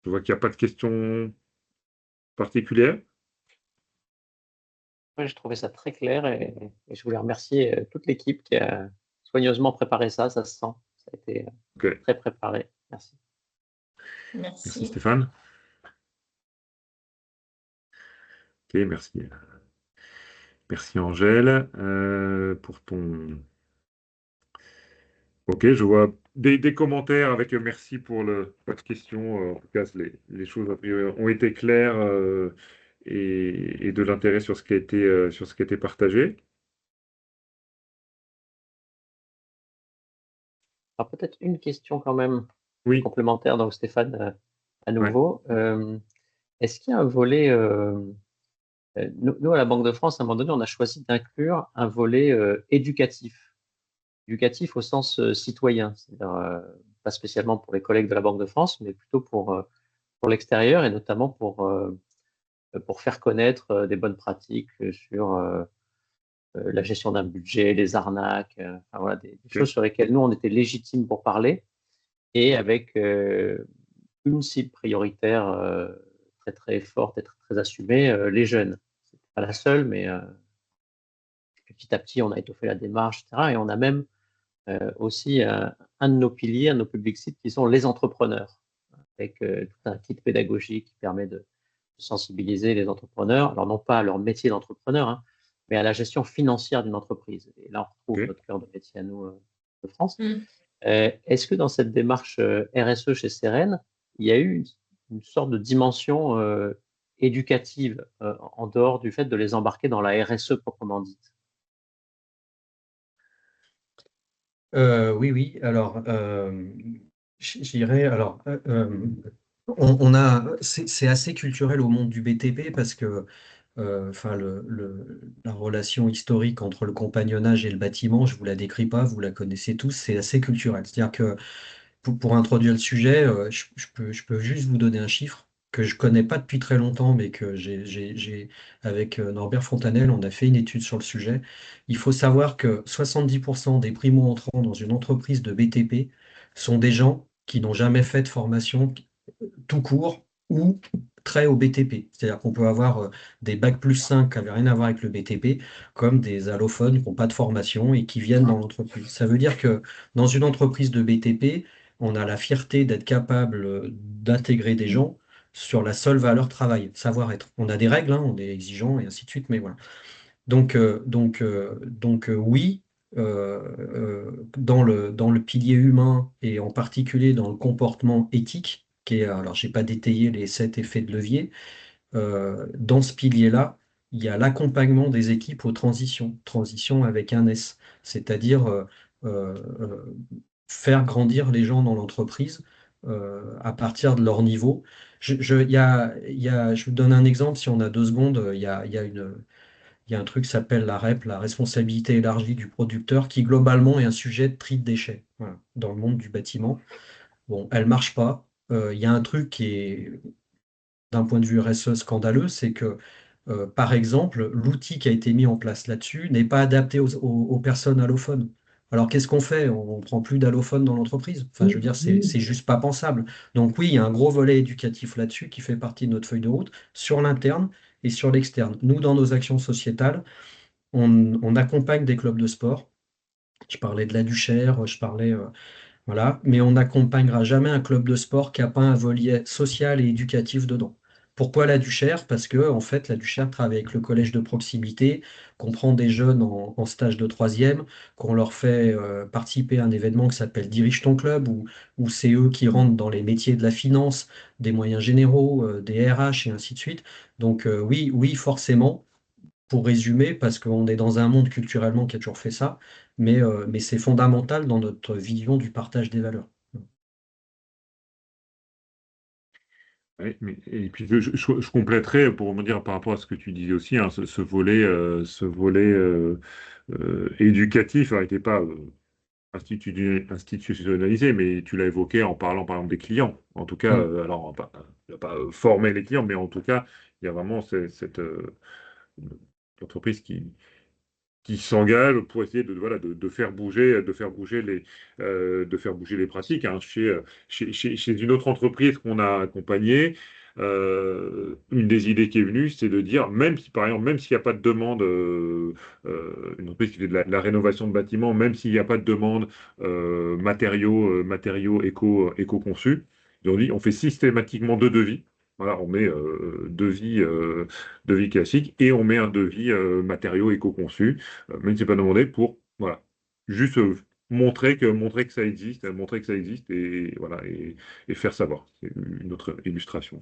Je vois qu'il n'y a pas de questions particulières. Ouais, j'ai trouvé ça très clair et je voulais remercier toute l'équipe qui a soigneusement préparé ça, ça se sent. Ça a été Ok, très préparé. Merci. merci Merci. Stéphane. Ok, merci. Merci Angèle pour ton. Ok, je vois des commentaires avec merci pour votre question. En tout cas, les choses a priori, ont été claires et de l'intérêt sur ce qui a été partagé. Alors peut-être une question quand même Oui, complémentaire. Donc Stéphane à nouveau. Est-ce qu'il y a un volet, nous, à la Banque de France, à un moment donné, on a choisi d'inclure un volet éducatif. Éducatif au sens citoyen, c'est-à-dire pas spécialement pour les collègues de la Banque de France, mais plutôt pour l'extérieur et notamment pour faire connaître des bonnes pratiques sur la gestion d'un budget, les arnaques, enfin, voilà, des choses sur lesquelles nous, on était légitimes pour parler et avec une cible prioritaire très très forte et très, très assumée, les jeunes. C'est pas la seule, mais petit à petit, on a étoffé la démarche, etc. Et on a même aussi un de nos piliers, un de nos public sites qui sont les entrepreneurs, avec tout un kit pédagogique qui permet de sensibiliser les entrepreneurs, alors non pas à leur métier d'entrepreneur, hein, mais à la gestion financière d'une entreprise. Et là, on retrouve notre cœur de métier à nous de France. Est-ce que dans cette démarche RSE chez Ceren, il y a eu une sorte de dimension éducative en dehors du fait de les embarquer dans la RSE proprement dite? Oui. Alors, je dirais, c'est assez culturel au monde du BTP parce que, enfin, la relation historique entre le compagnonnage et le bâtiment, je vous la décris pas, vous la connaissez tous, c'est assez culturel. C'est-à-dire que pour introduire le sujet, je peux juste vous donner un chiffre que je connais pas depuis très longtemps, mais que avec Norbert Fontanel, on a fait une étude sur le sujet. Il faut savoir que 70% des primo-entrants dans une entreprise de BTP sont des gens qui n'ont jamais fait de formation tout court ou très au BTP. C'est-à-dire qu'on peut avoir des bac+5 qui n'avaient rien à voir avec le BTP, comme des allophones qui n'ont pas de formation et qui viennent dans l'entreprise. Ça veut dire que dans une entreprise de BTP, on a la fierté d'être capable d'intégrer des gens sur la seule valeur travail, savoir-être. On a des règles, hein, on est exigeant et ainsi de suite, mais voilà. Oui, dans le pilier humain et en particulier dans le comportement éthique, alors j'ai pas détaillé les 7 effets de levier, dans ce pilier-là, il y a l'accompagnement des équipes aux transitions avec un S, c'est-à-dire euh, euh, faire grandir les gens dans l'entreprise à partir de leur niveau. Je vous donne un exemple, si on a 2 secondes, il y a un truc qui s'appelle la REP, la responsabilité élargie du producteur, qui globalement est un sujet de tri de déchets, voilà, dans le monde du bâtiment. Bon, elle marche pas. Il y a un truc qui est, d'un point de vue RSE, scandaleux, c'est que, par exemple, l'outil qui a été mis en place là-dessus n'est pas adapté aux personnes allophones. Alors qu'est-ce qu'on fait? On ne prend plus d'allophones dans l'entreprise. Enfin, je veux dire, c'est juste pas pensable. Donc oui, il y a un gros volet éducatif là-dessus qui fait partie de notre feuille de route sur l'interne et sur l'externe. Nous, dans nos actions sociétales, on accompagne des clubs de sport. Je parlais de la Duchère, voilà, mais on n'accompagnera jamais un club de sport qui n'a pas un volet social et éducatif dedans. Pourquoi la Duchère? Parce que en fait, la Duchère travaille avec le collège de proximité, qu'on prend des jeunes en stage de troisième, qu'on leur fait participer à un événement qui s'appelle Dirige ton club, où c'est eux qui rentrent dans les métiers de la finance, des moyens généraux, des RH et ainsi de suite. Donc oui, forcément pour résumer, parce qu'on est dans un monde culturellement qui a toujours fait ça, mais c'est fondamental dans notre vision du partage des valeurs. Oui, et puis je compléterai pour me dire par rapport à ce que tu disais aussi, hein, ce volet éducatif n'était pas institutionnalisé, mais tu l'as évoqué en parlant par exemple des clients. En tout cas, Mm. alors on va pas former les clients, mais en tout cas, il y a vraiment cette entreprise qui s'engage pour essayer voilà, de faire bouger les pratiques, hein. Chez une autre entreprise qu'on a accompagnée, une des idées qui est venue, c'est de dire, même si, par exemple, même s'il n'y a pas de demande, une entreprise qui fait de la rénovation de bâtiments, même s'il n'y a pas de demande matériaux éco-conçus, ils ont dit, on fait systématiquement 2 devis. Voilà, on met devis classique et on met un devis matériaux éco-conçus, même si c'est pas demandé pour voilà, juste montrer que ça existe et voilà et faire savoir. C'est une autre illustration.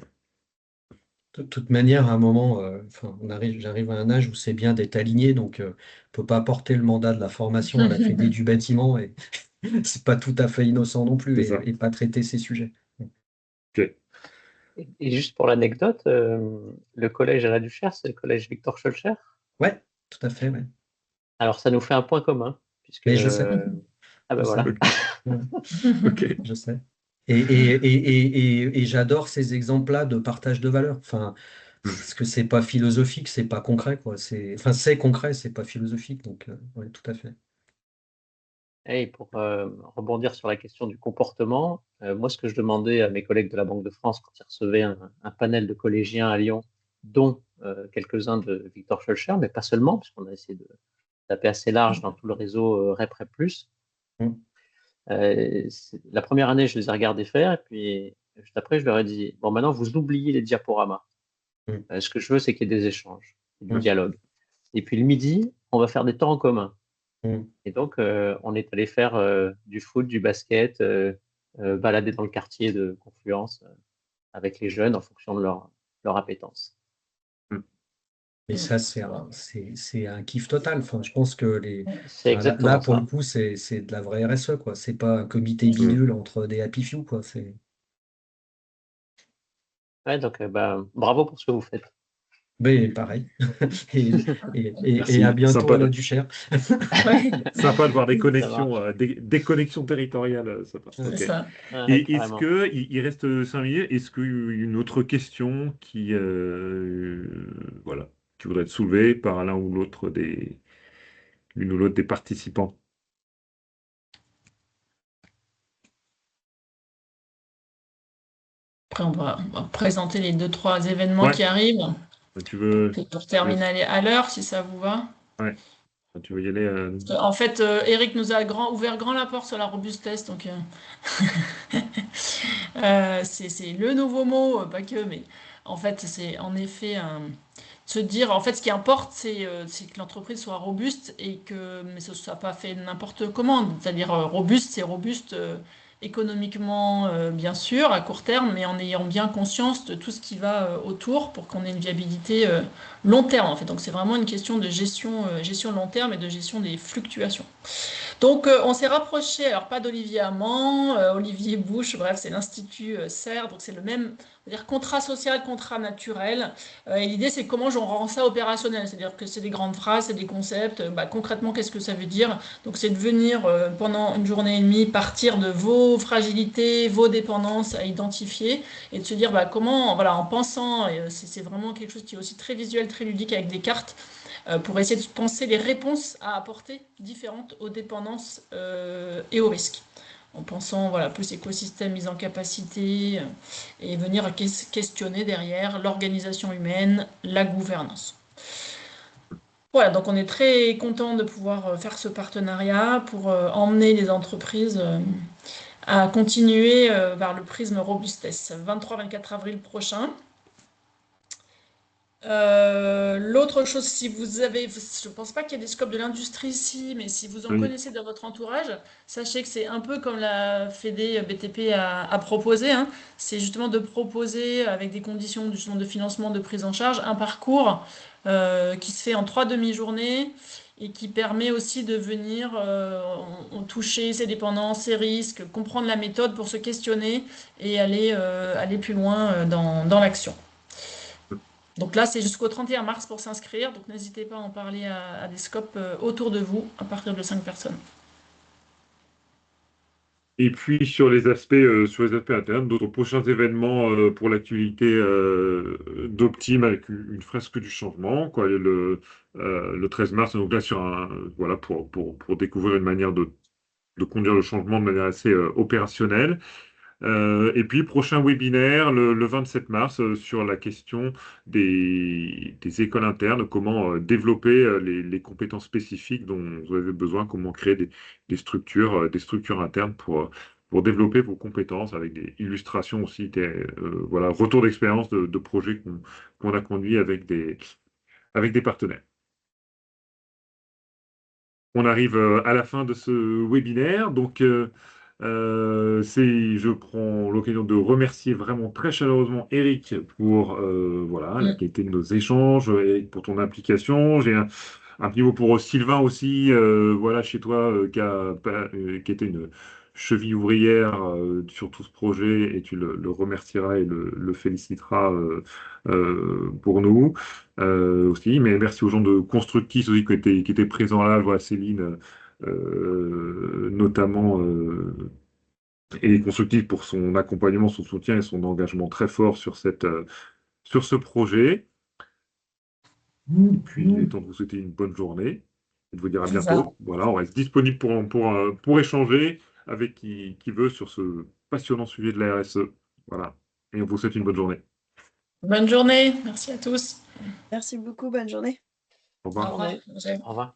De toute manière, à un moment, enfin, j'arrive à un âge où c'est bien d'être aligné, donc on ne peut pas porter le mandat de la formation à la Fédé du bâtiment, et c'est pas tout à fait innocent non plus, C'est ça. et pas traiter ces sujets. Ok. Et juste pour l'anecdote, le collège à la Duchère, c'est le collège Victor Schœlcher. Ouais, tout à fait, ouais. Alors, ça nous fait un point commun, puisque... Mais je sais. Ah ben Je sais. voilà. Ouais, Ok. je sais. Et j'adore ces exemples-là de partage de valeurs. Enfin, parce que c'est pas philosophique, c'est pas concret, quoi. Enfin, c'est concret, c'est pas philosophique. Donc, ouais, tout à fait. Et pour rebondir sur la question du comportement, moi, ce que je demandais à mes collègues de la Banque de France quand ils recevaient un panel de collégiens à Lyon, dont quelques-uns de Victor Schœlcher, mais pas seulement, puisqu'on a essayé de taper assez large dans tout le réseau REP+. Mm. La première année, je les ai regardés faire, et puis juste après, je leur ai dit, bon, maintenant, vous oubliez les diaporamas. Ce que je veux, c'est qu'il y ait des échanges, du dialogue. Et puis le midi, on va faire des temps en commun. Et donc, on est allé faire du foot, du basket, balader dans le quartier de Confluence avec les jeunes en fonction de leur appétence. Et ça, c'est un kiff total. Enfin, je pense que C'est enfin, là, exactement pour ça. le coup, c'est de la vraie RSE, quoi. C'est pas un comité bidule entre des happy few, quoi. Ouais, donc, bravo pour ce que vous faites. Mais pareil. Et Merci. à bientôt Sympa. à la Duchère. Sympa de voir des Ça connexions, marche. des connexions territoriales. Sympa. C'est Ok. ça. Ouais, Et est-ce carrément. que, il reste 5 minutes, est-ce qu'une autre question qui, voilà, qui voudrait être soulevée par l'un ou l'autre l'une ou l'autre des participants? Après, on va présenter les 2-3 événements Ouais, qui arrivent. tu veux, Pour terminer à l'heure, si ça vous va. ouais, tu veux y aller. En fait, Eric nous a ouvert grand la porte sur la robustesse, donc c'est le nouveau mot, pas que, mais en fait, c'est en effet se dire, en fait, ce qui importe, c'est que l'entreprise soit robuste et mais ce ne soit pas fait n'importe comment. C'est-à-dire robuste, c'est robuste économiquement, bien sûr, à court terme, mais en ayant bien conscience de tout ce qui va autour pour qu'on ait une viabilité long terme, en fait. Donc, c'est vraiment une question de gestion long terme et de gestion des fluctuations. Donc, on s'est rapproché, alors pas d'Olivier Hamon, Olivier Bush, bref, c'est l'Institut CERF, donc c'est le même, on va dire, contrat social, contrat naturel. Et l'idée, c'est comment on rend ça opérationnel, c'est-à-dire que c'est des grandes phrases, c'est des concepts. Concrètement, qu'est-ce que ça veut dire? Donc, c'est de venir pendant une journée et demie partir de vos fragilités, vos dépendances à identifier et de se dire comment, voilà, en pensant, c'est vraiment quelque chose qui est aussi très visuel, très ludique avec des cartes pour essayer de penser les réponses à apporter différentes aux dépendances et aux risques. En pensant plus écosystème, mise en capacité, et venir questionner derrière l'organisation humaine, la gouvernance. Voilà, donc on est très content de pouvoir faire ce partenariat pour emmener les entreprises à continuer vers le prisme robustesse. 23-24 avril prochain. L'autre chose, si vous avez, je pense pas qu'il y ait des scopes de l'industrie ici, mais si vous en Oui. connaissez dans votre entourage, sachez que c'est un peu comme la Fédé BTP a proposé, hein. C'est justement de proposer avec des conditions justement de financement, de prise en charge, un parcours qui se fait en 3 demi-journées et qui permet aussi de venir toucher ses dépendances, ses risques, comprendre la méthode pour se questionner et aller plus loin dans l'action. Donc là, c'est jusqu'au 31 mars pour s'inscrire. Donc n'hésitez pas à en parler à des scopes autour de vous à partir de 5 personnes. Et puis sur sur les aspects internes, d'autres prochains événements pour l'activité d'Optime avec une fresque du changement, quoi, le 13 mars, donc là voilà, pour découvrir une manière de conduire le changement de manière assez opérationnelle. Et puis, prochain webinaire le 27 mars sur la question des écoles internes, comment développer les compétences spécifiques dont vous avez besoin, comment créer des structures internes pour développer vos compétences avec des illustrations aussi, voilà, retour d'expérience de projets qu'on a conduits avec des partenaires. On arrive à la fin de ce webinaire, donc je prends l'occasion de remercier vraiment très chaleureusement Eric pour voilà, la qualité de nos échanges, Eric pour ton implication. J'ai un petit mot pour Sylvain aussi, voilà, chez toi, qui était une cheville ouvrière sur tout ce projet et tu le remercieras et le féliciteras pour nous aussi. Mais merci aux gens de Constructis aussi qui étaient présents là. Je vois Céline notamment et Constructis pour son accompagnement, son soutien et son engagement très fort sur sur ce projet. Et puis, il est temps de vous souhaiter une bonne journée et de vous dire à C'est ça. bientôt. Voilà, on reste disponible pour échanger avec qui veut sur ce passionnant sujet de la RSE. Voilà. Et on vous souhaite une bonne journée. Bonne journée, merci à tous. Merci beaucoup, bonne journée. Au revoir. Au revoir. Au revoir.